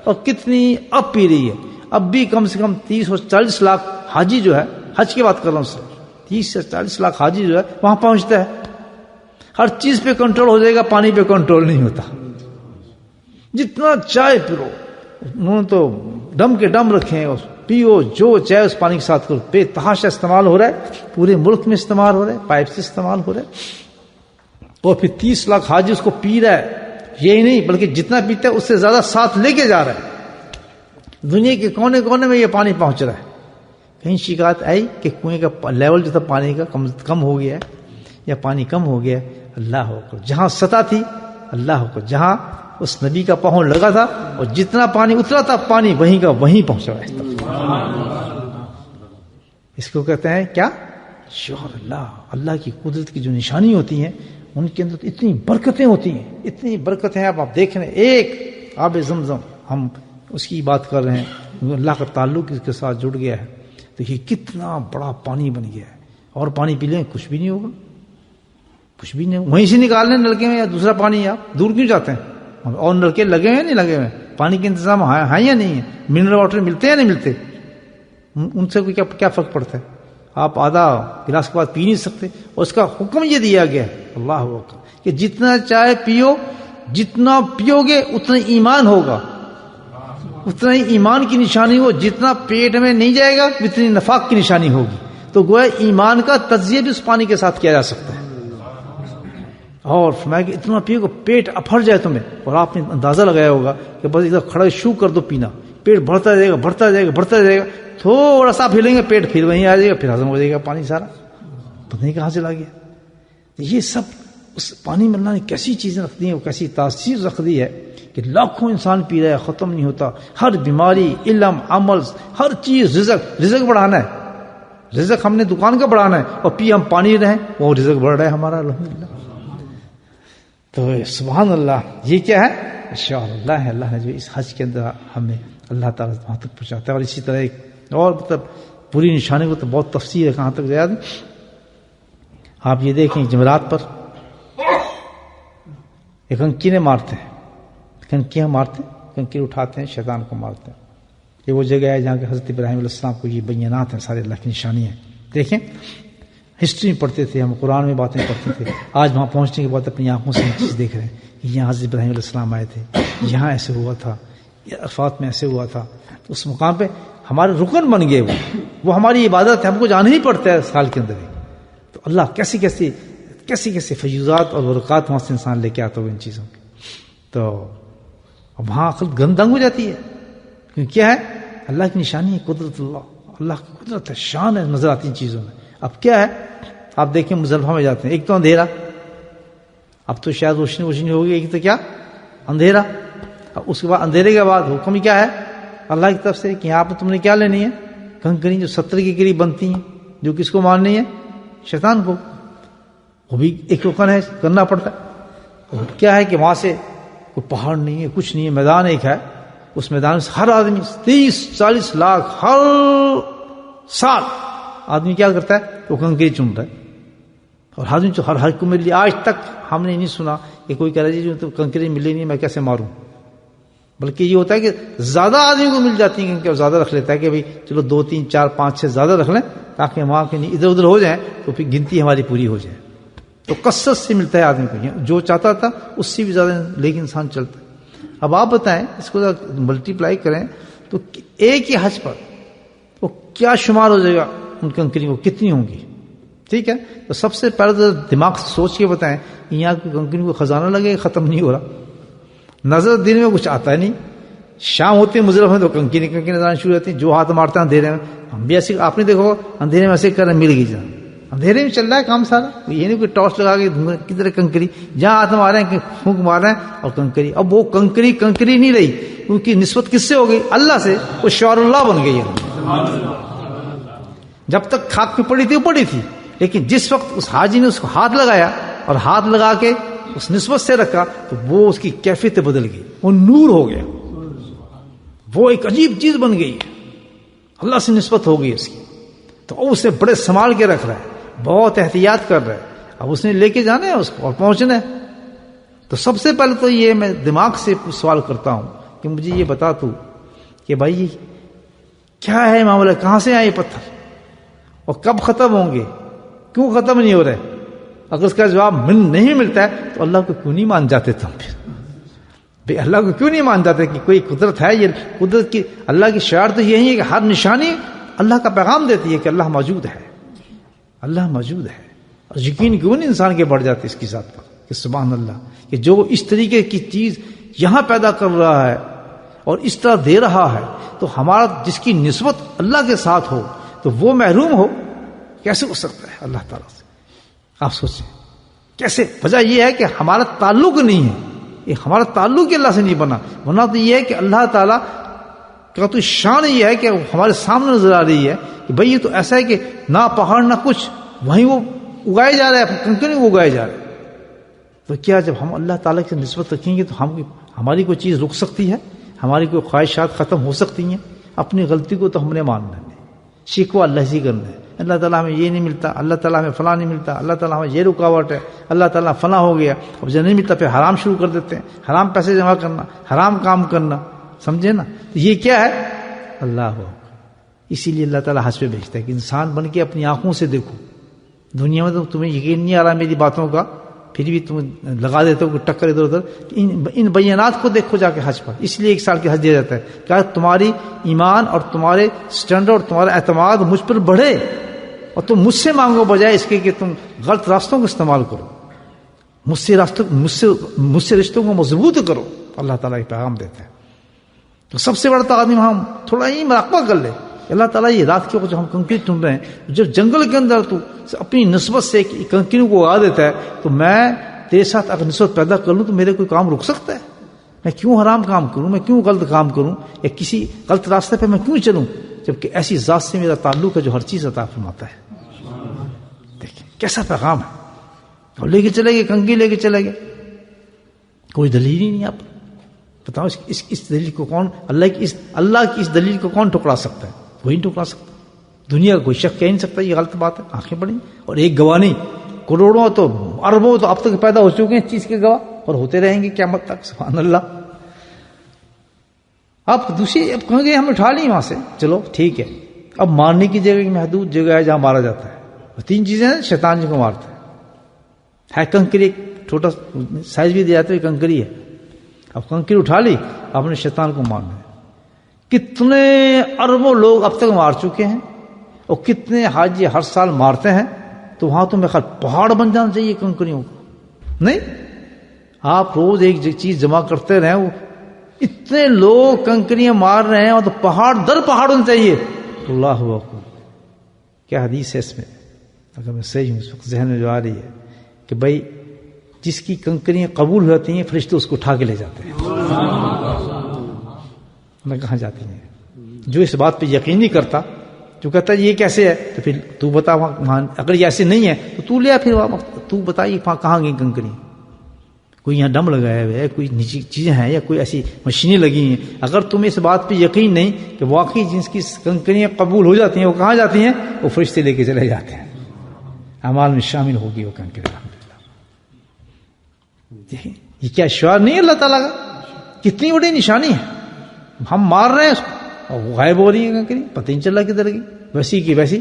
اور کتنی اب پی رہی ہے. اب بھی کم سے کم 30 اور 40 لاکھ حاجی جو ہے, حج کی بات کر رہا ہوں سر, 30 سے 40 لاکھ حاجی جو ہے وہاں پہنچتا ہے. ہر چیز پہ کنٹرول ہو جائے گا, پانی پہ کنٹرول نہیں ہوتا. جتنا چائے پیو, انہوں نے تو ڈم کے ڈم رکھے ہیں, پیو جو چائے اس پانی کے ساتھ کرو. بے تحاشا استعمال ہو رہا ہے, پورے ملک میں استعمال ہو رہا ہے, پائپ سے استعمال ہو رہا ہے. اور پھر 30 لاکھ حاجی اس کو پی رہا ہے. یہی نہیں بلکہ جتنا پیتا ہے اس سے زیادہ ساتھ لے کے جا رہا ہے. دنیا کے کونے کونے میں یہ پانی پہنچ رہا ہے. کہیں شکایت آئی کہ کنویں کا لیول جو تھا پانی کا کم ہو گیا ہے, یا پانی کم ہو گیا ہے؟ اللہ اکبر. جہاں سطح تھی, اللہ اکبر, جہاں اس نبی کا پاؤں لگا تھا اور جتنا پانی اترا تھا, پانی وہیں کا وہیں پہنچا ہے. اس کو کہتے ہیں کیا؟ شوہر اللہ. اللہ کی قدرت کی جو نشانی ہوتی ہیں ان کے اندر اتنی برکتیں ہوتی ہیں, اتنی برکتیں ہیں. آپ دیکھ رہے ہیں ایک آب زمزم, ہم اس کی بات کر رہے ہیں, اللہ کا تعلق اس کے ساتھ جڑ گیا ہے. دیکھیے کتنا بڑا پانی بن گیا ہے, اور پانی پی لیں کچھ بھی نہیں ہوگا, کچھ بھی نہیں. وہیں سے نکال لیں نلکے میں, یا دوسرا پانی آپ دور کیوں جاتے ہیں؟ اور نلکے لگے ہوئے نہیں لگے ہوئے, پانی کے انتظام ہے یا نہیں ہے؟ منرل واٹر ملتے یا نہیں ملتے؟ ان سے کوئی کیا فرق پڑتا ہے؟ آپ آدھا گلاس کے بعد پی نہیں سکتے, اور اس کا حکم یہ دیا گیا ہے اللہ اکبر کہ جتنا چائے پیو, جتنا پیو گے اتنا ایمان ہوگا, اتنا ہی ایمان کی نشانی ہو. جتنا پیٹ میں نہیں جائے گا اتنی نفاق کی نشانی ہوگی. تو گویا ایمان کا تجزیہ بھی اس پانی کے ساتھ کیا جا سکتا ہے. اور فرمایا کہ اتنا پیو کہ پیٹ افر جائے تمہیں, اور آپ نے اندازہ لگایا ہوگا کہ بس ادھر کھڑا شو کر دو پینا, پیٹ بڑھتا جائے گا بڑھتا جائے گا بڑھتا جائے گا, تھوڑا سا پھیلیں گے پیٹ پھر وہیں آ جائے گا, پھر ہضم ہو جائے گا پانی سارا, پتہ نہیں کہاں سے لا گیا. یہ سب اس پانی میں اللہ نے کیسی چیزیں رکھ دی ہیں, وہ کیسی تاثیر رکھ دی ہے کہ لاکھوں انسان پی رہا ہے, ختم نہیں ہوتا. ہر بیماری, علم, عمل, ہر چیز, رزق بڑھانا ہے. رزق ہم نے دکان کا بڑھانا ہے, اور پی ہم پانی رہیں, وہ رزق بڑھ رہا ہے ہمارا الحمدللہ. تو سبحان اللہ, یہ کیا ہے؟ شوہر اللہ ہے. اللہ نے جو اس حج کے اندر ہمیں اللہ تعالیٰ وہاں تک پہنچاتا ہے. اور اسی طرح ایک اور مطلب پوری نشانی کو تو بہت تفصیل ہے, کہاں تک جائے. آپ یہ دیکھیں جمعرات پر ایک کنکریاں مارتے ہیں, کنکریاں مارتے ہیں, کنکری اٹھاتے ہیں, شیطان کو مارتے ہیں. یہ وہ جگہ ہے جہاں کہ حضرت ابراہیم علیہ السلام کو یہ بینات ہیں، سارے اللہ کی نشانی ہیں. دیکھیں ہسٹری میں پڑھتے تھے ہم، قرآن میں باتیں پڑھتے تھے، آج وہاں پہنچنے کے بعد اپنی آنکھوں سے یہ چیز دیکھ رہے ہیں کہ یہاں حضرت ابراہیم علیہ السلام آئے تھے، یہاں ایسے ہوا تھا، عرفات میں ایسے ہوا تھا. تو اس مقام پہ ہمارے رکن بن گئے، وہ ہماری عبادت ہے، ہم کو جانا ہی پڑتا ہے سال کے اندر ہی. تو اللہ کیسی کیسی فیوزات اور برکات وہاں سے انسان لے کے آتا ہو ان چیزوں کی. تو وہاں عقل گندنگ ہو جاتی ہے، کیونکہ کیا ہے اللہ کی نشانی ہے، قدرت اللہ کی قدرت ہے، شان ہے، نظر آتی ان چیزوں میں. اب کیا ہے آپ دیکھیں مزدلفہ میں جاتے ہیں، ایک تو اندھیرا، اب تو شاید روشنی ہوگی، ایک تو کیا اندھیرا. اب اس کے بعد اندھیرے کے بعد حکم کیا ہے اللہ کی طرف سے کہ یہاں پہ تم نے کیا لینی ہے، کنکری جو 70 کے قریب بنتی ہیں، جو کس کو مارنی ہے، شیطان کو. وہ بھی ایک رکن ہے، کرنا پڑتا ہے. کیا ہے کہ وہاں سے کوئی پہاڑ نہیں ہے، کچھ نہیں ہے، میدان ایک ہے، اس میدان سے ہر آدمی 30-40 لاکھ ہر سال آدمی کیا کرتا ہے، وہ کنکری چنتا ہے. اور آدمی تو ہر کو مل لیا. آج تک ہم نے نہیں سنا کہ کوئی کہہ رہا ہے جی تو کنکری ملی نہیں میں کیسے ماروں، بلکہ یہ ہوتا ہے کہ زیادہ آدمی کو مل جاتی ہیں کہ زیادہ رکھ لیتا ہے کہ بھئی چلو 2 3 4 5 6 زیادہ رکھ لیں تاکہ وہاں کے ادھر ادھر ہو جائیں تو پھر گنتی ہماری پوری ہو جائے. تو کثرت سے ملتا ہے آدمی کو، جو چاہتا تھا اس سے بھی زیادہ لیکن انسان چلتا ہے. اب آپ بتائیں اس کو ملٹی پلائی کریں تو ایک ہی حج پر وہ کیا شمار ہو جائے گا، ان کنکری کو کتنی ہوں گی. ٹھیک ہے، تو سب سے پہلے تو دماغ سے سوچ کے بتائیں یہاں کی کنکری کو خزانہ لگے ختم نہیں ہو رہا، نظر دن میں کچھ آتا ہے نہیں، شام ہوتے ہیں مزدلفہ میں تو کنکری نظر آنا شروع ہوتی ہیں، جو ہاتھ مارتے ہیں اندھیرے میں. ہم بھی ایسے آپ نے دیکھو اندھیرے میں ایسے کرنا مل گئی جان، اندھیرے میں چل رہا ہے کام سارا. یہ نہیں کوئی ٹارچ لگا کے کدھر کنکری، جہاں ہاتھ مار رہے ہیں پھونک مار رہے ہیں اور کنکری. اب وہ کنکری نہیں رہی، کیونکہ نسبت کس سے ہو گئی، اللہ سے، وہ شعار اللہ بن گئی ہے. جب تک خاک پہ پڑی تھی وہ پڑی تھی، لیکن جس وقت اس حاجی نے اس کو ہاتھ لگایا اور ہاتھ لگا کے اس نسبت سے رکھا تو وہ اس کی کیفیت بدل گئی، وہ نور ہو گیا، وہ ایک عجیب چیز بن گئی ہے، اللہ سے نسبت ہو گئی اس کی. تو اسے بڑے سنبھال کے رکھ رہا ہے، بہت احتیاط کر رہا ہے. اب اس نے لے کے جانا ہے اس کو اور پہنچنا ہے. تو سب سے پہلے تو یہ میں دماغ سے سوال کرتا ہوں کہ مجھے یہ بتا تو کہ بھائی کیا ہے معاملہ، کہاں سے آئے پتھر اور کب ختم ہوں گے، کیوں ختم نہیں ہو رہے. اگر اس کا جواب نہیں ملتا ہے تو اللہ کو کیوں نہیں مان جاتے تم پھر، بھائی اللہ کو کیوں نہیں مان جاتے کہ کوئی قدرت ہے. یہ قدرت کی اللہ کی شعار تو یہی ہے کہ ہر نشانی اللہ کا پیغام دیتی ہے کہ اللہ موجود ہے، اللہ موجود ہے. اور یقین کیوں نہیں انسان کے بڑھ جاتے اس کی ذات پر کہ سبحان اللہ، کہ جو اس طریقے کی چیز یہاں پیدا کر رہا ہے اور اس طرح دے رہا ہے، تو ہمارا جس کی نسبت اللہ کے ساتھ ہو تو وہ محروم ہو کیسے ہو سکتا ہے اللہ تعالیٰ سے. آپ سوچیں کیسے. وجہ یہ ہے کہ ہمارا تعلق نہیں ہے، یہ ہمارا تعلق ہی اللہ سے نہیں بنا. ورنہ تو یہ ہے کہ اللہ تعالیٰ کا تو شان یہ ہے کہ ہمارے سامنے نظر آ رہی ہے کہ بھئی یہ تو ایسا ہے کہ نہ پہاڑ نہ کچھ، وہیں وہ اگائے جا رہے ہیں، کنکری وہ اگائے جا رہے ہیں. تو کیا جب ہم اللہ تعالیٰ کی نسبت رکھیں گے تو ہماری کوئی چیز رک سکتی ہے، ہماری کوئی خواہشات ختم ہو سکتی ہیں. اپنی غلطی کو تو ہم نے ماننا ہے، شکوہ اللہ سے کرنا ہے. اللہ تعالیٰ ہمیں یہ نہیں ملتا، اللہ تعالیٰ ہمیں فلاں نہیں ملتا، اللہ تعالیٰ ہمیں یہ رکاوٹ ہے، اللہ تعالیٰ فلاں ہو گیا. اب جب نہیں ملتا پھر حرام شروع کر دیتے ہیں، حرام پیسے جمع کرنا، حرام کام کرنا. سمجھے نا، یہ کیا ہے اللہ ہو. اسی لیے اللہ تعالیٰ حج پہ بھیجتا ہے کہ انسان بن کے اپنی آنکھوں سے دیکھو. دنیا میں تو تمہیں یقین نہیں آ رہا میری باتوں کا، پھر بھی تم لگا دیتے ہو کہ ٹکر ادھر ادھر. ان بیانات کو دیکھو جا کے حج پر. اس لیے 1 سال کی حج دیا جاتا ہے کہ تمہاری ایمان اور تمہارے سٹینڈرڈ اور تمہارا اعتماد مجھ پر بڑھے اور تم مجھ سے مانگو بجائے اس کے کہ تم غلط راستوں کو استعمال کرو. مجھ سے رشتوں کو مضبوط کرو. اللہ تعالیٰ یہ پیغام دیتے ہیں. تو سب سے بڑا تعلیم ہم تھوڑا ہی مراقبہ کر لیں. اللہ تعالیٰ یہ رات کے وقت جو ہم کنکری ڈھونڈ رہے ہیں، جب جنگل کے اندر تو اپنی نسبت سے کنکریوں کو اگا دیتا ہے، تو میں تیرے ساتھ اگر نسبت پیدا کر لوں تو میرے کوئی کام رک سکتا ہے؟ میں کیوں حرام کام کروں، میں کیوں غلط کام کروں، یا کسی غلط راستے پہ میں کیوں چلوں، جبکہ ایسی ذات سے میرا تعلق ہے جو ہر چیز عطا فرماتا ہے. دیکھیں کیسا پیغام ہے. اور لے کے چلے گئے، کنکری لے کے چلے گئے، کوئی دلیل ہی نہیں. آپ بتاؤ اس دلیل کو کون، اللہ کی اس دلیل کو کون ٹکرا سکتا ہے؟ وہی ٹکرا سکتا. دنیا کا کوئی شک کہہ نہیں سکتا یہ غلط بات ہے. آنکھیں بڑی اور ایک گواہ نہیں، کروڑوں تو اربوں تو اب تک پیدا ہو چکے ہیں اس چیز کے گواہ اور ہوتے رہیں گے قیامت تک. سبحان اللہ. اب دوسری اب کہیں گے ہم اٹھا لیں وہاں سے، چلو ٹھیک ہے، اب مارنے کی جگہ محدود جگہ ہے جہاں مارا جاتا ہے، 3 چیزیں ہیں شیطان جن کو مارتا ہے کنکری، ایک چھوٹا سائز بھی دیا جاتا ہے کنکری ہے، اب کنکری اٹھا لی، آپ نے شیطان کو مارنا ہے۔ کتنے اربوں لوگ اب تک مار چکے ہیں، اور کتنے حاجی ہر سال مارتے ہیں، تو وہاں تو میرے خیال پہاڑ بن جانا چاہیے کنکریوں کو، نہیں آپ روز ایک چیز جمع کرتے رہیں، وہ اتنے لوگ کنکریاں مار رہے ہیں، اور تو پہاڑ در پہاڑ ہونا چاہیے۔ اللہ اکبر، کیا حدیث ہے اس میں، اگر میں صحیح ہوں اس وقت ذہن میں جو آ رہی ہے کہ بھائی جس کی کنکریاں قبول ہوتی ہیں فرشتے اس کو اٹھا کے لے جاتے ہیں، نہ کہاں جاتی ہیں۔ جو اس بات پہ یقین نہیں کرتا، جو کہتا ہے یہ کیسے ہے، تو پھر تو بتا وہاں، اگر یہ ایسے نہیں ہے تو تو لے آ، پھر تو بتا یہ کہاں گئی کنکریاں، کوئی یہاں ڈم لگایا ہوا ہے، کوئی نیچی چیزیں ہیں، یا کوئی ایسی مشینیں لگی ہیں۔ اگر تمہیں اس بات پہ یقین نہیں کہ واقعی جس کی کنکریاں قبول ہو جاتی ہیں وہ کہاں جاتی ہیں، وہ فرشتے لے کے چلے جاتے ہیں، اعمال میں شامل ہوگی وہ کنکری۔ دیکھیں یہ کیا شعار نہیں ہے اللہ تعالیٰ کا، کتنی بڑی نشانی ہے، ہم مار رہے ہیں اس کو اور وہ غائب ہو رہی ہے کنکری، پتہ نہیں چل رہا کدھر گئی، ویسی کی ویسی۔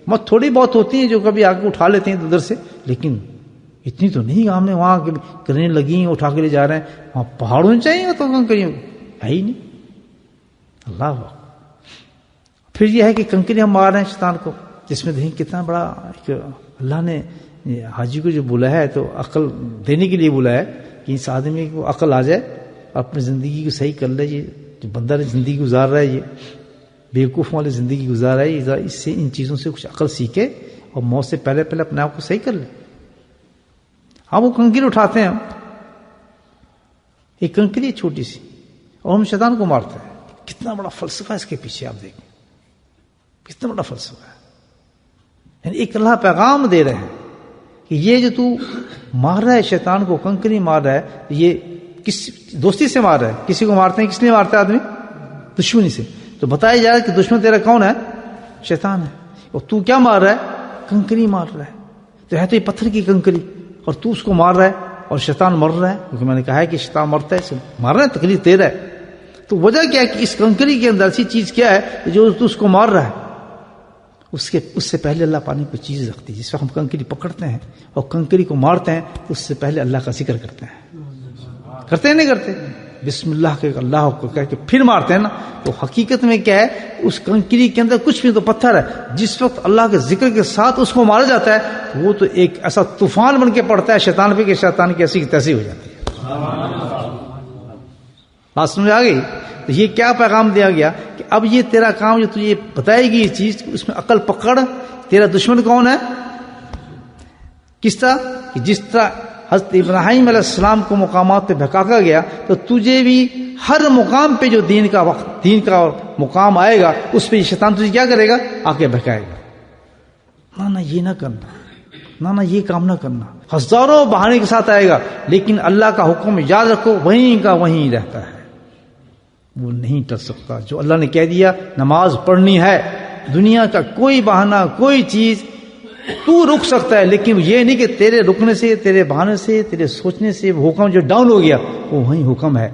مت تھوڑی بہت ہوتی ہیں جو کبھی آ کے اٹھا لیتے ہیں ادھر سے، لیکن اتنی تو نہیں کہ ہم نے وہاں کرنے لگی اٹھا کے لے جا رہے ہیں، وہاں پہاڑوں میں چاہیے تو کنکریوں کو ہے ہی نہیں۔ اللہ پھر یہ ہے کہ کنکریاں مار رہے ہیں شیطان کو، جس میں دیکھیں کتنا بڑا ایک اللہ نے حاجی کو جو بولا ہے تو عقل دینے کے لیے بولا ہے کہ اس آدمی کو عقل آ جائے، اپنی زندگی کو صحیح کر لے، یہ جو بندہ زندگی گزار رہا ہے، یہ بیوقوف والی زندگی گزار رہا ہے، اس سے ان چیزوں سے کچھ عقل سیکھے اور موت سے پہلے پہلے اپنے آپ کو صحیح کر لے۔ ہم وہ کنکری اٹھاتے ہیں، ایک کنکری چھوٹی سی، اور ہم شیطان کو مارتے ہیں۔ کتنا بڑا فلسفہ اس کے پیچھے آپ دیکھیں، کتنا بڑا فلسفہ ہے۔ یعنی ایک اللہ پیغام دے رہے ہیں کہ یہ جو تو مار رہا ہے شیطان کو، کنکری مار رہا ہے، یہ کس دوستی سے مار رہا ہے؟ کسی کو مارتے ہیں، کس لیے مارتا ہے آدمی؟ دشمنی سے۔ تو بتایا جا رہا ہے کہ دشمن تیرا کون ہے؟ شیطان ہے، اور تو کیا مار رہا ہے؟ کنکری مار رہا ہے۔ تو ہے تو یہ پتھر کی کنکری، اور تو اس کو مار رہا ہے، اور شیطان مر رہا ہے، کیونکہ میں نے کہا ہے کہ شیطان مرتا ہے، مار رہا ہے، تکلیف دے رہا ہے۔ تو وجہ کیا ہے کہ اس کنکری کے اندر ایسی چیز کیا ہے جو تو اس کو مار رہا ہے، اس سے پہلے اللہ پاک نے کوئی چیز رکھتی ہے۔ جس وقت ہم کنکری پکڑتے ہیں اور کنکری کو مارتے ہیں تو اس سے پہلے اللہ کا ذکر کرتے ہیں، کرتے ہیں نہیں کرتے؟ بسم اللہ کہ اللہ کو کہہ کے پھر مارتے ہیں نا، تو حقیقت میں کیا ہے، اس کنکری کے اندر کچھ بھی تو پتھر ہے، جس وقت اللہ کے ذکر کے ساتھ اس کو مارا جاتا ہے وہ تو ایک ایسا طوفان بن کے پڑتا ہے شیطان پہ کہ شیطان کی ایسی کی تیسی ہو جاتی ہے۔ بات سمجھ آ گئی؟ تو یہ کیا پیغام دیا گیا کہ اب یہ تیرا کام جو تجھے بتائے گی یہ چیز، اس میں عقل پکڑ، تیرا دشمن کون ہے، کس طرح کہ جس طرح حضرت ابراہیم علیہ السلام کو مقامات پہ بھکاکا گیا، تو تجھے بھی ہر مقام پہ جو دین کا وقت، دین کا مقام آئے گا، اس پہ شیطان تجھے کیا کرے گا، آ کے بہکائے گا، نہ یہ نہ کرنا، نہ یہ کام نہ کرنا، ہزاروں بہانے کے ساتھ آئے گا، لیکن اللہ کا حکم یاد رکھو وہیں کا وہیں رہتا ہے، وہ نہیں ٹل سکتا۔ جو اللہ نے کہہ دیا نماز پڑھنی ہے، دنیا کا کوئی بہانہ، کوئی چیز تو رک سکتا ہے، لیکن یہ نہیں کہ تیرے رکنے سے، تیرے بہانے سے، تیرے سوچنے سے وہ حکم جو ڈاؤن ہو گیا وہ وہیں حکم ہے۔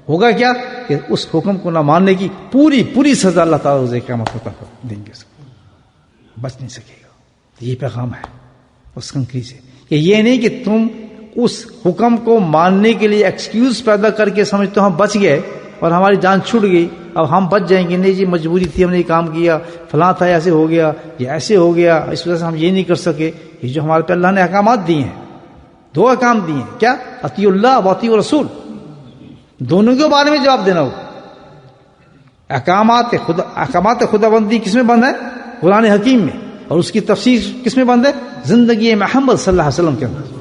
ہوگا کیا کہ اس حکم کو نہ ماننے کی پوری سزا اللہ تعالیٰ اسے قیامت کو دیں گے، اس کو بچ نہیں سکے گا۔ یہ پیغام ہے اس کنکری سے کہ یہ نہیں کہ تم اس حکم کو ماننے کے لیے ایکسکیوز پیدا کر کے سمجھتے ہو ہم بچ گئے اور ہماری جان چھوٹ گئی، اب ہم بچ جائیں گے، نہیں جی مجبوری تھی، ہم نے یہ کام کیا، فلاں تھا ایسے ہو گیا، یہ ایسے ہو گیا، اس وجہ سے ہم یہ نہیں کر سکے۔ یہ جو ہمارے پہ اللہ نے احکامات دیے ہیں، 2 احکام دیے ہیں، کیا؟ اطیعوا اللہ و اطیعوا الرسول، دونوں کے بارے میں جواب دینا ہو۔ احکامات خداوندی کس میں بند ہے؟ قرآن حکیم میں، اور اس کی تفسیر کس میں بند ہے؟ زندگی محمد صلی اللہ علیہ وسلم کے اندر۔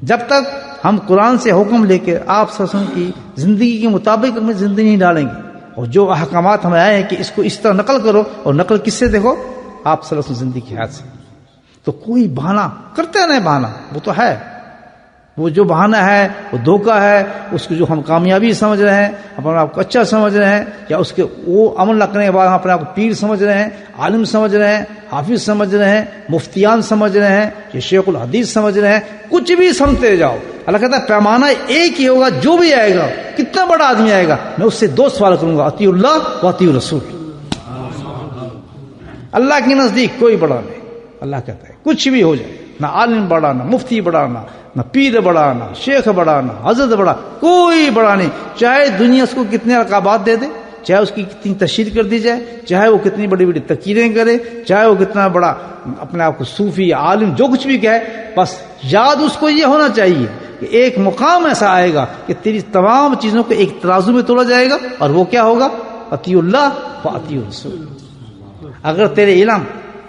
جب تک ہم قرآن سے حکم لے کے آپ صلی اللہ علیہ وسلم کی زندگی کے مطابق ہمیں زندگی نہیں ڈالیں گے، اور جو احکامات ہمیں آئے ہیں کہ اس کو اس طرح نقل کرو، اور نقل کس سے دیکھو؟ آپ صلی اللہ علیہ وسلم زندگی کی حیات سے، تو کوئی بہانہ کرتے ہیں، نہیں بہانہ وہ تو ہے، وہ جو بہانہ ہے وہ دھوکہ ہے، اس کو جو ہم کامیابی سمجھ رہے ہیں، اپنے آپ کو اچھا سمجھ رہے ہیں، یا اس کے وہ عمل نہ کرنے کے بعد ہم اپنے آپ کو پیر سمجھ رہے ہیں، عالم سمجھ رہے ہیں، حافظ سمجھ رہے ہیں، مفتیان سمجھ رہے ہیں، یہ شیخ الحدیث سمجھ رہے ہیں، کچھ بھی سمجھتے جاؤ، اللہ کہتا ہے پیمانہ ایک ہی ہوگا، جو بھی آئے گا، کتنا بڑا آدمی آئے گا، میں اس سے 2 سوال کروں گا، اطیع اللہ و اطیع الرسول۔ اللہ کے نزدیک کوئی بڑا نہیں، اللہ کہتا ہے کچھ بھی ہو جائے، نہ عالم بڑا، نہ مفتی بڑا، نہ پیر بڑا، نہ شیخ بڑا، نہ حضرت بڑا، کوئی بڑا نہیں، چاہے دنیا اس کو کتنے القابات دے دے، چاہے اس کی کتنی تشہیر کر دی جائے، چاہے وہ کتنی بڑی بڑی تقریریں کرے، چاہے وہ کتنا بڑا اپنے آپ کو صوفی عالم جو کچھ بھی کہے، بس یاد اس کو یہ ہونا چاہیے کہ ایک مقام ایسا آئے گا کہ تیری تمام چیزوں کو ایک ترازو میں تولا جائے گا، اور وہ کیا ہوگا؟ اطیع اللہ و اطیع الرسول۔ اگر تیرے علم،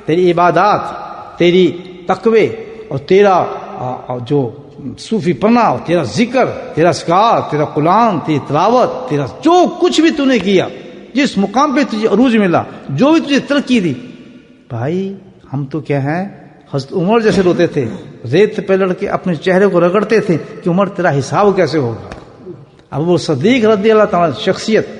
تیری عبادات، تیری تقوی اور تیرا جو صوفی پنا، تیرا ذکر، تیرا اذکار، تیرا قرآن، تیری تلاوت، تیرا جو کچھ بھی تو نے کیا، جس مقام پہ تجھے عروج ملا، جو بھی تجھے ترقی دی، بھائی ہم تو کیا ہیں، حضرت عمر جیسے روتے تھے، ریت پہ لڑ کے اپنے چہرے کو رگڑتے تھے کہ عمر تیرا حساب کیسے ہوگا۔ اب وہ صدیق رضی اللہ تعالیٰ شخصیت،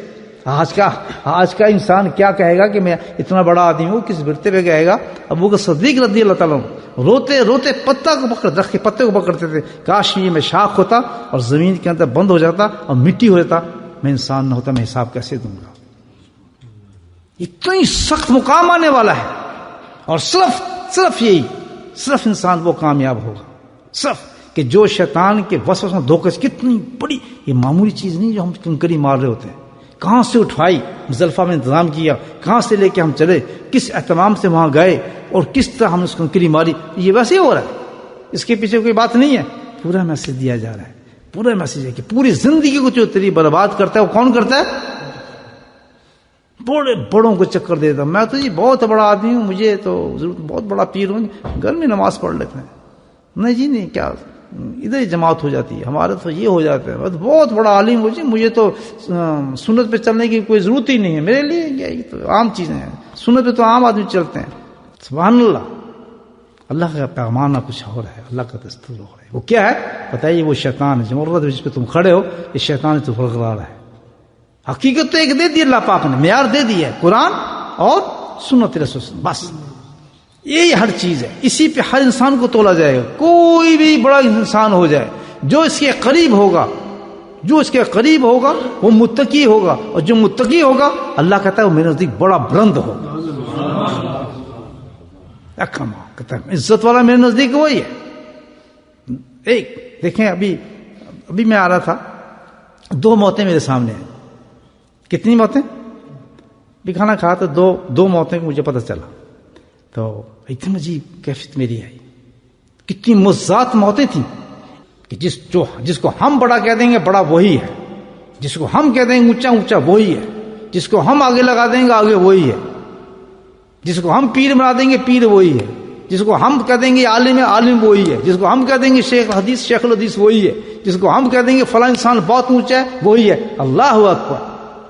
آج کا انسان کیا کہے گا کہ میں اتنا بڑا آدمی ہوں، کس برتے پہ کہے گا؟ ابو بکر صدیق رضی اللہ تعالیٰ روتے روتے پتا کو پکڑ، درخت کے پتے کو پکڑتے تھے، کاش یہ میں شاخ ہوتا اور زمین کے اندر بند ہو جاتا اور مٹی ہو جاتا، میں انسان نہ ہوتا، میں حساب کیسے دوں گا۔ اتنی سخت مقام آنے والا ہے، اور صرف یہی، صرف انسان وہ کامیاب ہوگا، صرف کہ جو شیطان کے وسوسے میں دھوکے سے، کتنی بڑی یہ معمولی چیز نہیں جو ہم کنکری مار رہے ہوتے ہیں، کہاں سے اٹھائی، مزدلفہ میں انتظام کیا، کہاں سے لے کے ہم چلے، کس اہتمام سے وہاں گئے، اور کس طرح ہم نے اس کنکری ماری، یہ ویسے ہی ہو رہا ہے، اس کے پیچھے کوئی بات نہیں ہے، پورا میسج دیا جا رہا ہے، پورا میسج ہے کہ پوری زندگی کو جو تیری برباد کرتا ہے وہ کون کرتا ہے؟ بڑوں کو چکر دیتا، میں تو جی بہت بڑا آدمی ہوں، مجھے تو ضرورت، بہت بڑا پیر ہوں، گھر میں نماز پڑھ لیتے ہیں، نہیں جی نہیں، کیا ادھر ہی جماعت ہو جاتی ہے، ہمارے تو یہ ہو جاتا ہے، بہت بڑا عالم ہو جی، مجھے تو سنت پہ چلنے کی کوئی ضرورت ہی نہیں ہے، میرے لیے کیا، یہ تو عام چیزیں ہیں، سنت پہ تو عام آدمی چلتے ہیں۔ سبحان اللہ، اللہ کا پیغامہ کچھ اور ہے، اللہ کا دستور اور ہے، وہ کیا ہے بتائیے؟ وہ شیطان ہے، جمہوریت جس پہ تم کھڑے ہو، یہ شیطان تو برقرار ہے۔ حقیقت تو ایک دے دی اللہ پاک نے، معیار دے دی ہے، قرآن اور سنت رسول، بس یہی ہر چیز ہے، اسی پہ ہر انسان کو تولا جائے گا، کوئی بھی بڑا انسان ہو جائے، جو اس کے قریب ہوگا، جو اس کے قریب ہوگا وہ متقی ہوگا، اور جو متقی ہوگا اللہ کہتا ہے وہ میرے نزدیک بڑا بلند ہوگا، کہتا ہے عزت والا میرے نزدیک وہی ہے۔ ایک دیکھیں، ابھی میں آ رہا تھا، 2 موتیں میرے سامنے ہیں۔ کتنی موتیں؟ بھی کھانا کھا تو دو موتیں مجھے پتہ چلا، تو اتنی عجیب کیفیت میری آئی، کتنی مزات موتیں تھیں کہ جس کو ہم بڑا کہہ دیں گے بڑا وہی ہے، جس کو ہم کہہ دیں گے اونچا اونچا وہی ہے، جس کو ہم آگے لگا دیں گے آگے وہی ہے، جس کو ہم پیر بنا دیں گے پیر وہی ہے، جس کو ہم کہہ دیں گے عالم ہے عالم وہی ہے، جس کو ہم کہہ دیں گے شیخ الحدیث وہی ہے، جس کو ہم کہہ دیں گے فلاں انسان بہت اونچا ہے وہی ہے۔ اللہ اکبر،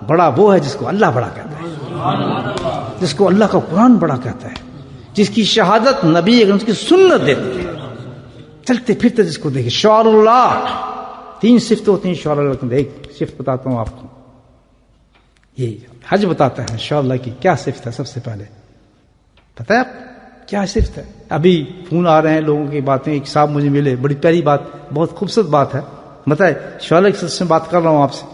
بڑا وہ ہے جس کو اللہ بڑا کہتا ہے، جس کو اللہ کا قرآن بڑا کہتا ہے، جس کی شہادت نبی اگر اس کی سنت دیتی ہے، چلتے پھرتے جس کو دیکھے، شعار اللہ، 3 صفت ہوتی ہیں شعار اللہ کی، ایک صفت بتاتا ہوں آپ کو، یہ حج بتاتا ہے شعار اللہ کی کیا صفت ہے۔ سب سے پہلے پتہ ہے آپ کیا صفت ہے؟ ابھی فون آ رہے ہیں لوگوں کی باتیں، ایک صاحب مجھے ملے، بڑی پیاری بات، بہت خوبصورت بات ہے، بتائے شعار اللہ کی صفت سے بات کر رہا ہوں آپ سے،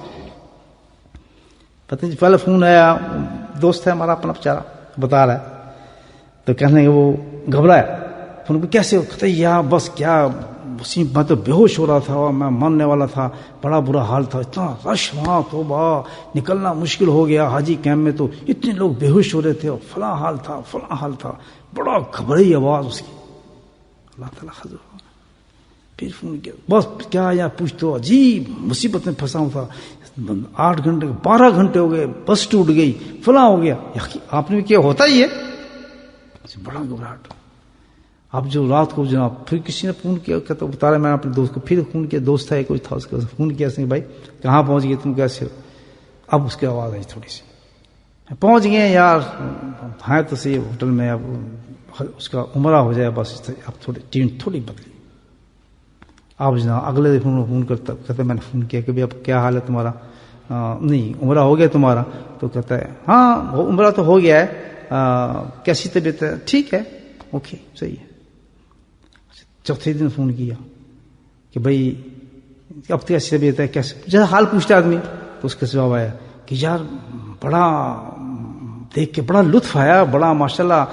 پتہ نہیں پہلے فون آیا، دوست ہے ہمارا اپنا بیچارہ، بتا رہا ہے، تو کہنے لگے وہ گھبرایا، فون پہ کیسے ہو؟ کہتے یار بس کیا میں تو بے ہوش ہو رہا تھا، میں مرنے والا تھا، بڑا برا حال تھا، اتنا رش وہاں، توبہ نکلنا مشکل ہو گیا، حاجی کیمپ میں تو اتنے لوگ بے ہوش ہو رہے تھے، اور فلاں حال تھا، بڑا گھبرائی آواز اس کی، اللہ تعالیٰ خضر، پھر فون کیا، بس کیا یار پوچھ تو، عجیب مصیبت میں پھنسا ہوں تھا، 8 گھنٹے 12 گھنٹے ہو گئے، بس ٹوٹ گئی، فلاں ہو گیا، آپ نے بھی کیا ہوتا ہی ہے، بڑا گھبراہٹ۔ اب جو رات کو جناب پھر کسی نے فون کیا، کہتا بتا رہا میں نے اپنے دوست کو پھر فون کیا، دوست تھا کوئی تھا، اس کے فون کیا، اس نے بھائی کہاں پہنچ گئے تم، کیسے ہو؟ اب اس کی آواز آئی تھوڑی سی، پہنچ گئے یار، ہیں تو صحیح ہوٹل میں، اب اس کا عمرہ ہو جائے بس، اب تھوڑی ٹیم تھوڑی بدلی، آپ جناب اگلے دن فون کرتا کہتے میں نے فون کیا کہ بھائی اب کیا حال ہے تمہارا؟ نہیں عمرہ ہو گیا تمہارا؟ تو کہتا ہے ہاں عمرہ تو ہو گیا ہے، کیسی طبیعت ہے؟ ٹھیک ہے، اوکے صحیح ہے۔ چوتھے دن فون کیا کہ بھائی اب کیسی طبیعت ہے، کیسے جیسا حال پوچھتا آدمی، تو اس کا جواب آیا کہ یار بڑا دیکھ کے بڑا لطف آیا، بڑا ماشاءاللہ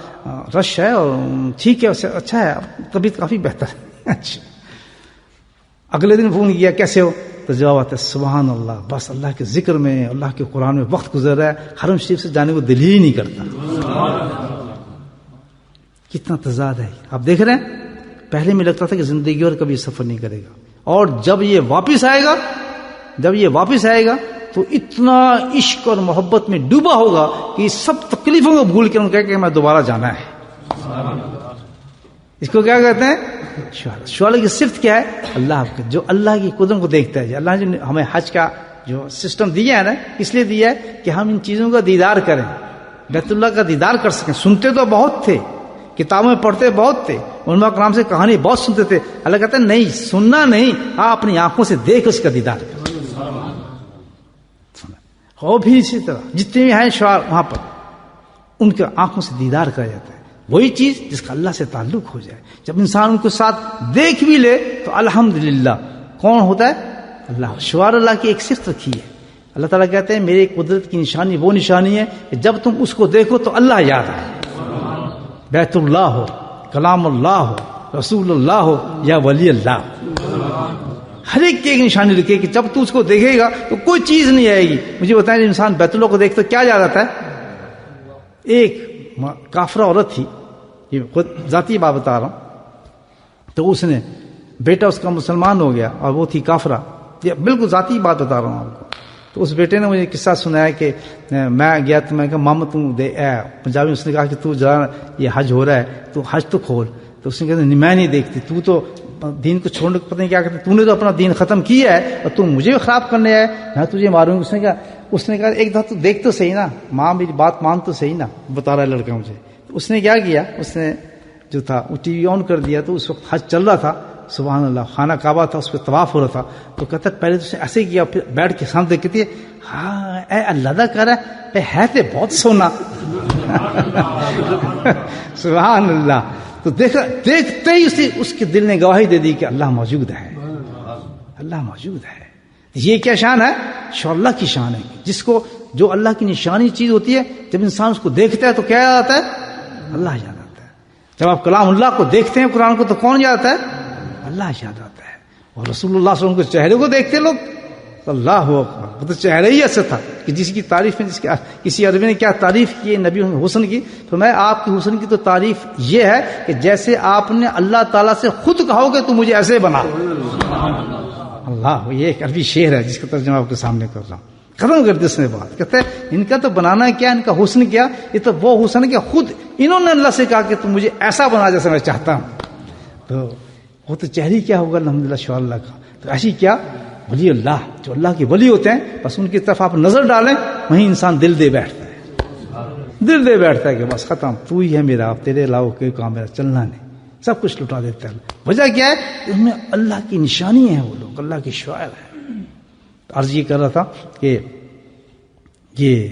رش ہے اور ٹھیک ہے، اچھا ہے، طبیعت کافی بہتر ہے۔ اچھا اگلے دن فون کیا کیسے ہو؟ تو جواب آتا ہے سبحان اللہ، بس اللہ کے ذکر میں اللہ کے قرآن میں وقت گزر رہا ہے، حرم شریف سے جانے کو دل ہی نہیں کرتا۔ کتنا تضاد ہے آپ دیکھ رہے ہیں۔ پہلے میں لگتا تھا کہ زندگی اور کبھی سفر نہیں کرے گا، اور جب یہ واپس آئے گا تو اتنا عشق اور محبت میں ڈوبا ہوگا کہ سب تکلیفوں کو بھول کے ان کہے کہ میں دوبارہ جانا ہے۔ اس کو کیا کہتے ہیں؟ شعلہ کی صفت کیا ہے؟ اللہ جو اللہ کی قدرت کو دیکھتا ہے۔ اللہ نے جو ہمیں حج کا جو سسٹم دیا ہے نا، اس لیے دیا ہے کہ ہم ان چیزوں کا دیدار کریں، بیت اللہ کا دیدار کر سکیں۔ سنتے تو بہت تھے، کتابوں میں پڑھتے بہت تھے، علماء کرام سے کہانی بہت سنتے تھے، اللہ کہتا ہے نہیں، سننا نہیں، آپ اپنی آنکھوں سے دیکھ اس کا دیدار کریں۔ اور بھی اسی طرح جتنے بھی ہیں شعار وہاں پر ان کے آنکھوں سے دیدار کیا جاتا ہے، وہی چیز جس کا اللہ سے تعلق ہو جائے۔ جب انسان ان کے ساتھ دیکھ بھی لے تو الحمدللہ کون ہوتا ہے؟ اللہ۔ شعار اللہ کی ایک صفت رکھی ہے، اللہ تعالیٰ کہتے ہیں میری قدرت کی نشانی وہ نشانی ہے کہ جب تم اس کو دیکھو تو اللہ یاد آئے، بیت اللہ ہو، کلام اللہ ہو، رسول اللہ ہو یا ولی اللہ، ہر ایک کی ایک نشانی رکھے کہ جب تو اس کو دیکھے گا تو کوئی چیز نہیں آئے گی۔ مجھے بتائیں انسان بیت اللہ کو دیکھ تو کیا یاد آتا ہے؟ ایک کافرہ عورت تھی، یہ خود ذاتی بات بتا رہا ہوں، تو اس نے بیٹا اس کا مسلمان ہو گیا اور وہ تھی کافرہ، یہ بالکل ذاتی بات بتا رہا ہوں آپ کو۔ تو اس بیٹے نے مجھے قصہ سنایا کہ میں گیا تو میں کہا ماما تم دے پنجابی، اس نے کہا کہ تو ذرا یہ حج ہو رہا ہے تو حج تو کھول، تو اس نے کہا میں نہیں دیکھتی، تو تو دین کو چھوڑنے کو پتہ نہیں کیا کرتے، تو نے تو اپنا دین ختم کیا ہے اور تم مجھے خراب کرنے آئے، میں تجھے ماروں گی۔ اس نے کہا ایک دفعہ تو دیکھ تو صحیح نا ماں، میری بات مان تو صحیح نا، بتا رہا ہے لڑکا مجھے۔ تو اس نے کیا کیا، اس نے جو تھا وہ ٹی وی آن کر دیا، تو اس وقت حج چل رہا تھا، سبحان اللہ، خانہ کعبہ تھا، اس پہ طواف ہو رہا تھا۔ تو کہتا پہلے تو اس نے ایسے کیا، پھر بیٹھ کے سامنے کہتی ہے ہاں اے اللہ دا کر رہا ہے تے بہت سونا۔ سبحان اللہ۔ تو دیکھتے ہی اس کے دل نے گواہی دے دی کہ اللہ موجود ہے، اللہ موجود ہے۔ یہ کیا شان ہے؟ اللہ کی شان ہے، جس کو جو اللہ کی نشانی چیز ہوتی ہے، جب انسان اس کو دیکھتا ہے تو کیا یاد آتا ہے؟ اللہ یاد آتا ہے۔ جب آپ کلام اللہ کو دیکھتے ہیں قرآن کو تو کون یاد آتا ہے؟ اللہ یاد آتا ہے۔ اور رسول اللہ صلی اللہ علیہ وسلم کے چہرے کو دیکھتے لوگ، اللہ اکبر، وہ تو چہرے ہی ایسا تھا کہ جس کی تعریف میں کسی عربی نے کیا تعریف کی نبی حسن کی، فرمایا آپ کی حسن کی تو تعریف یہ ہے کہ جیسے آپ نے اللہ تعالیٰ سے خود کہو کہ تو مجھے ایسے بنا۔ اللہ، یہ ایک عربی شعر ہے جس کا ترجمہ آپ کے سامنے کر رہا ہوں۔ ختم کر دی اس نے بات، کہتے ہیں ان کا تو بنانا کیا، ان کا حسن کیا، یہ تو وہ حسن ہے کہ خود انہوں نے اللہ سے کہا کہ تم مجھے ایسا بنا جیسا میں چاہتا ہوں۔ تو وہ تو چہرے کیا ہوگا الحمدللہ شاء اللہ کا۔ تو ایسی کیا ولی اللہ، جو اللہ کے ولی ہوتے ہیں، بس ان کی طرف آپ نظر ڈالیں وہیں انسان دل دے بیٹھتا ہے، دل دے بیٹھتا ہے کہ بس ختم، تو ہی ہے میرا، اب تیرے علاوہ کوئی کام میرا چلنا نہیں، سب کچھ لٹا دیتا ہے۔ وجہ کیا ہے؟ ان میں اللہ کی نشانی ہے، وہ لوگ اللہ کے شاعر ہیں۔ عرض یہ کر رہا تھا کہ یہ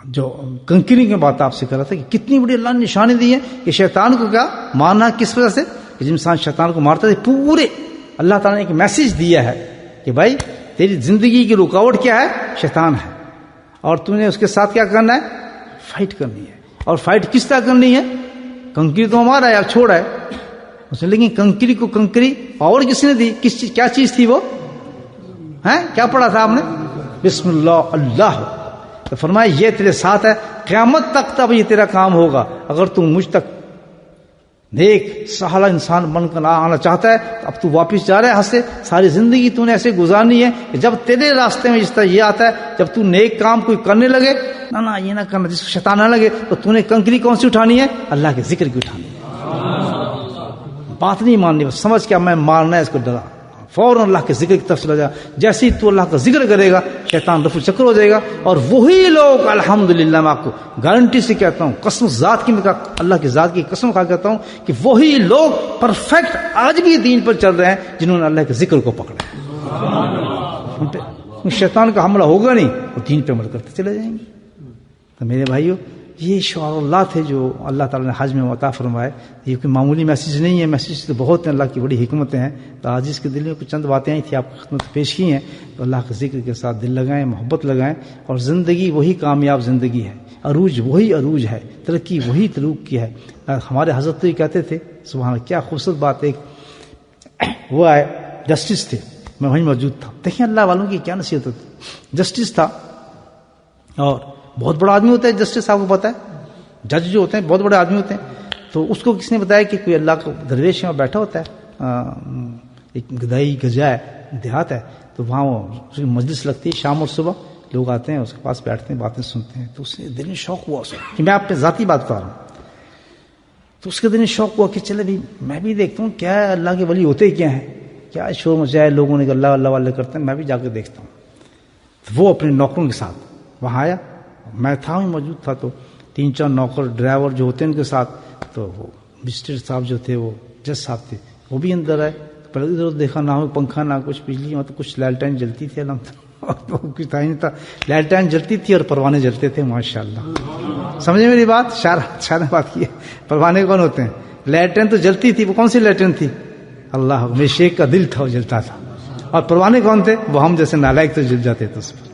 جو کنکری کی بات آپ سے کر رہا تھا کہ کتنی بڑی اللہ نے نشانی دی ہے کہ شیطان کو کیا مارنا، کس وجہ سے کہ جب انسان شیطان کو مارتا ہے پورے اللہ تعالیٰ نے ایک میسج دیا ہے کہ بھائی تیری زندگی کی رکاوٹ کیا ہے؟ شیطان ہے، اور تم نے اس کے ساتھ کیا کرنا ہے؟ فائٹ کرنی ہے۔ اور فائٹ کس طرح کرنی ہے؟ کنکری تو ہمارا ہے، اب چھوڑا ہے اس نے، لیکن کنکری کو کنکری پاور کس نے دی؟ کس چیز، کیا چیز تھی وہ؟ ہیں کیا پڑھا تھا آپ نے؟ بسم اللہ اللہ۔ تو فرمایا یہ تیرے ساتھ ہے قیامت تک، تب یہ تیرا کام ہوگا۔ اگر تم مجھ تک نیک سہلا انسان بن کر آنا چاہتا ہے تو اب تو واپس جا رہا ہے، ہنسے ساری زندگی تو نے ایسے گزارنی ہے کہ جب تیرے راستے میں جس طرح یہ آتا ہے، جب تو نیک کام کوئی کرنے لگے، نہ یہ نہ کرنا جس کو شیطان نہ لگے، تو تو نے کنکری کون سی اٹھانی ہے؟ اللہ کے ذکر کی اٹھانی ہے۔ بات نہیں ماننی، بس سمجھ کیا میں مارنا ہے اس کو، ڈرا فوراً اللہ کے ذکر کی طرف چلا جا. جیسے ہی تو اللہ کا ذکر کرے گا شیطان رفو چکر ہو جائے گا. اور وہی لوگ الحمدللہ میں آپ کو گارنٹی سے کہتا ہوں, قسم ذات کی, میں اللہ کی ذات کی قسم کھا کہتا ہوں کہ وہی لوگ پرفیکٹ آج بھی دین پر چل رہے ہیں جنہوں نے اللہ کے ذکر کو پکڑا ہے. شیطان کا حملہ ہوگا نہیں اور دین پہ عمل کرتے چلے جائیں گے. تو میرے بھائیو, یہ شعار اللہ تھے جو اللہ تعالیٰ نے حج میں عطا فرمائے. یہ کوئی معمولی میسیج نہیں ہے, میسیج تو بہت ہیں, اللہ کی بڑی حکمتیں ہیں. تو آج اس کے دل میں کچھ چند باتیں آئی تھی, آپ کی خدمت پیش کی ہیں. تو اللہ کے ذکر کے ساتھ دل لگائیں, محبت لگائیں, اور زندگی وہی کامیاب زندگی ہے, عروج وہی عروج ہے, ترقی وہی ترقی کی ہے. ہمارے حضرت تو یہ کہتے تھے, سبحان اللہ, کیا خوبصورت بات. ایک وہ آئے جسٹس تھے, میں وہیں موجود تھا. دیکھیں اللہ والوں کی کیا نصیحت ہوتی. جسٹس تھا اور بہت بڑا آدمی ہوتا ہے جسٹس, آپ کو پتا ہے, جج جو ہوتے ہیں بہت بڑے آدمی ہوتے ہیں. تو اس کو کس نے بتایا کہ کوئی اللہ کا درویش یہاں بیٹھا ہوتا ہے, ایک گدائی گجا ہے, دیہات ہے, تو وہاں وہ مجلس لگتی ہے شام اور صبح, لوگ آتے ہیں اس کے پاس بیٹھتے ہیں, باتیں سنتے ہیں. تو اس نے دل میں شوق ہوا اس کو, کہ میں آپ پہ ذاتی بات کر رہا ہوں. تو اس کے دل میں شوق ہوا کہ چلے بھی میں بھی دیکھتا ہوں کیا اللہ کے ولی ہوتے کیا ہیں, کیا شور مچایا لوگوں نے کہ اللہ اللہ والے کرتے ہیں, میں بھی جا کے دیکھتا ہوں. تو وہ اپنے نوکروں کے ساتھ وہاں آیا, میں تھا ہی موجود تھا. تو 3-4 نوکر ڈرائیور جو ہوتے ہیں ان کے ساتھ, تو وہ مسٹر صاحب جو تھے, وہ جج صاحب تھے, وہ بھی اندر آئے. پہلے ادھر دیکھا, نہ ہو پنکھا نہ کچھ بجلی, مطلب کچھ لالٹین جلتی تھی, کچھ تھا ہی نہیں تھا, لالٹین جلتی تھی اور پروانے جلتے تھے. ماشاء اللہ, سمجھے میری بات, شاعر نے بات کی ہے. پروانے کون ہوتے ہیں؟ لالٹین تو جلتی تھی, وہ کون سی لالٹین تھی؟ اللہ, میرے شیخ کا دل تھا وہ جلتا تھا. اور پروانے کون تھے؟ وہ ہم جیسے نالائق تو جل جاتے تھے اس پر.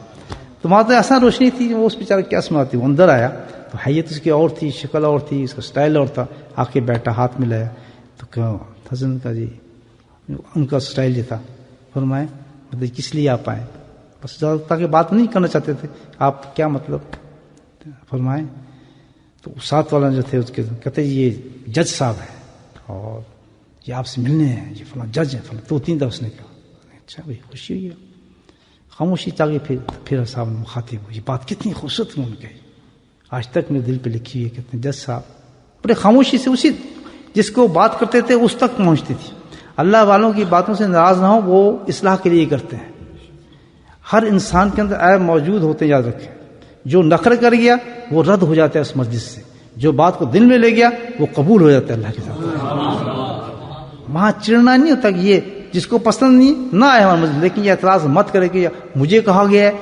تو وہاں تو ایسا روشنی تھی, وہ اس بیچارے کیا سناتی. وہ اندر آیا تو حیت اس کی اور تھی, شکل اور تھی, اس کا سٹائل اور تھا. آ کے بیٹھا, ہاتھ ملایا. تو کہا حسن کا جی, ان کا سٹائل یہ تھا. فرمائے مطلب کس لیے آپ آئے؟ بس زیادہ تاکہ بات نہیں کرنا چاہتے تھے, آپ کیا مطلب. فرمائے تو ساتھ والا جو تھے اس کے کہتے یہ جج صاحب ہے اور یہ آپ سے ملنے ہیں, یہ فلاں جج ہے فلاں. 2-3 دفعہ اس نے کہا. اچھا بھائی, خوشی ہوئی ہے. خاموشی چاہیے. پھر صاحب نے مخاطب ہو, یہ بات کتنی خوبصورت انہوں نے کہی, آج تک میرے دل پہ لکھی ہے. کہتے ہیں جج صاحب بڑے خاموشی سے اسی جس کو بات کرتے تھے اس تک پہنچتی تھی. اللہ والوں کی باتوں سے ناراض نہ ہو, وہ اصلاح کے لیے کرتے ہیں. ہر انسان کے اندر عیب موجود ہوتے ہیں, یاد رکھیں. جو نخرہ کر گیا وہ رد ہو جاتا ہے اس مجلس سے, جو بات کو دل میں لے گیا وہ قبول ہو جاتا ہے اللہ کے ساتھ. وہاں چڑنا نہیں ہوتا کہ یہ جس کو پسند نہیں نہ آئے ہمارے مجلس, لیکن یہ اعتراض مت کرے کہ مجھے کہا گیا ہے.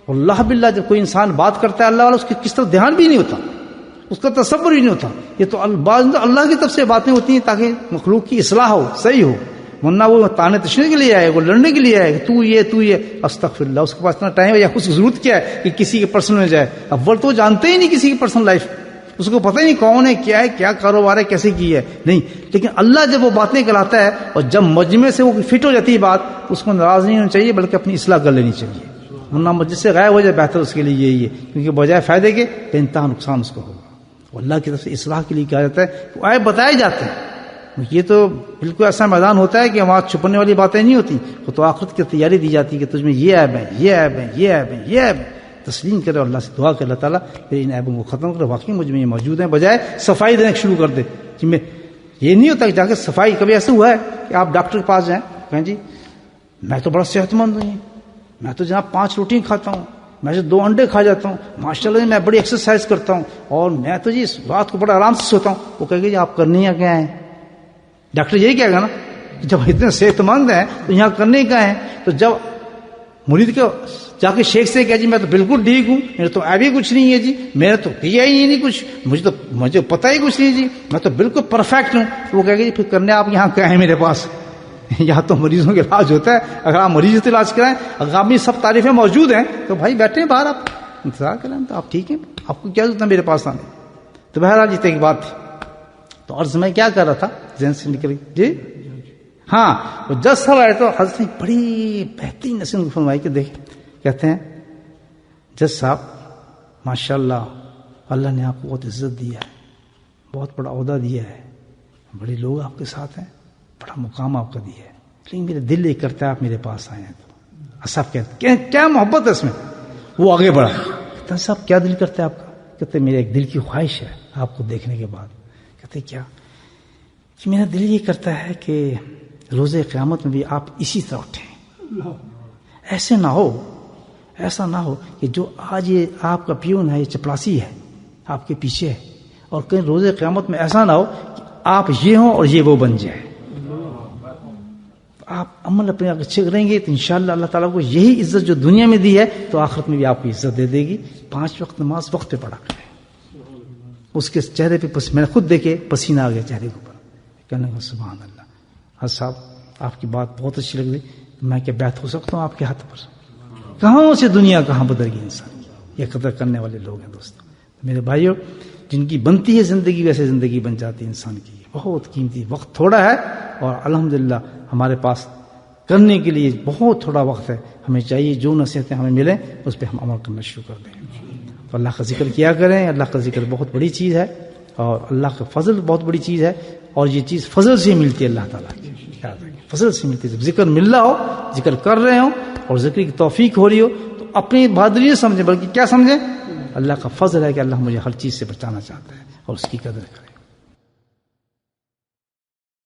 اللہ باللہ, جب کوئی انسان بات کرتا ہے اللہ والا, اس کی کس طرف دھیان بھی نہیں ہوتا, اس کا تصور بھی نہیں ہوتا. یہ تو اللہ کی طرف سے باتیں ہوتی ہیں تاکہ مخلوق کی اصلاح ہو, صحیح ہو. ورنہ وہ تانے تشنے کے لیے آئے, وہ لڑنے کے لیے آئے کہ تو یہ استغفر اللہ. اس کے پاس اتنا ٹائم ہے یا اس کی ضرورت کیا ہے کہ کسی کے پرسنل میں جائے؟ اول تو جانتے ہی نہیں کسی کی پرسنل لائف, اس کو پتہ ہی نہیں کون ہے, کیا ہے, کیا کاروبار ہے, کیسے کی ہے, نہیں. لیکن اللہ جب وہ باتیں کراتا ہے اور جب مجمع سے وہ فٹ ہو جاتی ہے بات, اس کو ناراض نہیں ہونا چاہیے بلکہ اپنی اصلاح کر لینی چاہیے. ورنہ مجلس سے غائب ہو جائے بہتر اس کے لیے یہی ہے, کیونکہ بجائے فائدے کے بے انتہا نقصان اس کو ہوگا. اللہ کی طرف سے اصلاح کے لیے کہا جاتا ہے, وہ آئے بتائے جاتے ہیں. یہ تو بالکل ایسا میدان ہوتا ہے کہ وہاں چھپنے والی باتیں نہیں ہوتی, وہ تو آخرت کی تیاری دی جاتی ہے کہ تجھ میں یہ عیب ہے, یہ عیب ہے, یہ عیب ہے, یہ عیب. تسلیم کرے, اللہ سے دعا کرے اللہ تعالیٰ پھر ان عیبوں کو ختم کرے. واقعی مجھ میں یہ موجود ہیں, بجائے صفائی دینے شروع کر دے. کہ میں یہ نہیں ہوتا کہ جا کے صفائی. کبھی ایسا ہوا ہے کہ آپ ڈاکٹر کے پاس جائیں, کہیں جی میں تو بڑا صحت مند ہوں, میں تو جناب 5 روٹی کھاتا ہوں, میں سے 2 انڈے کھا جاتا ہوں, ماشاء اللہ میں بڑی ایکسرسائز کرتا ہوں, اور میں تو جی رات کو بڑا آرام سے سوتا ہوں. وہ کہے گا جی آپ کرنے یا کیا ہے؟ ڈاکٹر یہی کہے گا نا, جب اتنے صحت مند ہیں تو یہاں کرنے کا ہے. تو جب مرید کے جا کے شیخ سے کہا جی میں تو بالکل ٹھیک ہوں, میرے تو ابھی کچھ نہیں ہے جی, میں نے تو کیا ہی نہیں کچھ, مجھے پتہ ہی کچھ نہیں جی, میں تو بالکل پرفیکٹ ہوں. وہ کہے گا جی پھر کرنے آپ یہاں کیا ہے میرے پاس؟ یہاں تو مریضوں کے علاج ہوتا ہے, اگر آپ مریض سے علاج کرائیں, اگر آپ میں سب تعریفیں موجود ہیں تو بھائی بیٹھے ہیں باہر, آپ انتظار کریں, تو آپ ٹھیک ہیں, آپ کو کیا ضرورت ہے میرے پاس آنے. تو بہرحال جتنے کی بات تھی. تو عرض میں کیا کر رہا تھا, ذہن سے نکل جی. ہاں, وہ جج صاحب آئے تو حضرت نے بڑی بہترین نصیحت فرمائی کہ دیکھ, کہتے ہیں جج صاحب ماشاء اللہ اللہ نے آپ کو بہت عزت دیا ہے, بہت بڑا عہدہ دیا ہے, بڑے لوگ آپ کے ساتھ ہیں, بڑا مقام آپ کا دیا ہے, لیکن میرا دل یہ کرتا ہے آپ میرے پاس آئے ہیں. تو صاحب کہتے ہیں کیا محبت ہے اس میں. وہ آگے بڑھا, کہتا ہے صاحب کیا دل کرتا ہے آپ کا؟ کہتے میرے ایک دل کی خواہش ہے آپ کو دیکھنے کے بعد. کہتے کیا؟ کہ میرا دل یہ کرتا ہے کہ روز قیامت میں بھی آپ اسی طرح اٹھیں. ایسا نہ ہو کہ جو آج یہ آپ کا پیون ہے، یہ چپڑاسی ہے، آپ کے پیچھے ہے، اور کہیں روز قیامت میں ایسا نہ ہو کہ آپ یہ ہوں اور یہ وہ بن جائے. آپ عمل اپنے آپ اچھے کریں گے تو انشاءاللہ اللہ تعالیٰ کو یہی عزت جو دنیا میں دی ہے تو آخرت میں بھی آپ کو عزت دے دے گی. 5 وقت نماز وقت پہ پڑھا کریں. اس کے چہرے پہ میں نے خود دیکھے پسینہ آ گیا چہرے کے اوپر. کہنے لگا سبحان اللہ حضرت صاحب آپ کی بات بہت اچھی لگ رہی، میں کیا بیعت ہو سکتا ہوں آپ کے ہاتھ پر؟ کہاں سے دنیا کہاں بدل گئی انسان. یہ قدر کرنے والے لوگ ہیں دوستوں. میرے بھائیوں، جن کی بنتی ہے زندگی ویسے زندگی بن جاتی ہے انسان کی. بہت قیمتی وقت تھوڑا ہے اور الحمدللہ ہمارے پاس کرنے کے لیے بہت تھوڑا وقت ہے. ہمیں چاہیے جو نصیحتیں ہمیں ملیں اس پہ ہم عمل کرنا شروع کر دیں. تو اللہ کا ذکر کیا کریں. اللہ کا ذکر بہت بڑی چیز ہے اور اللہ کا فضل بہت بڑی چیز ہے، اور یہ چیز فضل سے ملتی ہے اللہ تعالیٰ کی. فضل سے ملتی ہے. جب ذکر مل رہا ہو، ذکر کر رہے ہوں اور ذکر کی توفیق ہو رہی ہو تو اپنی بہادری سمجھیں، بلکہ کیا سمجھیں؟ اللہ کا فضل ہے کہ اللہ مجھے ہر چیز سے بچانا چاہتا ہے اور اس کی قدر کریں.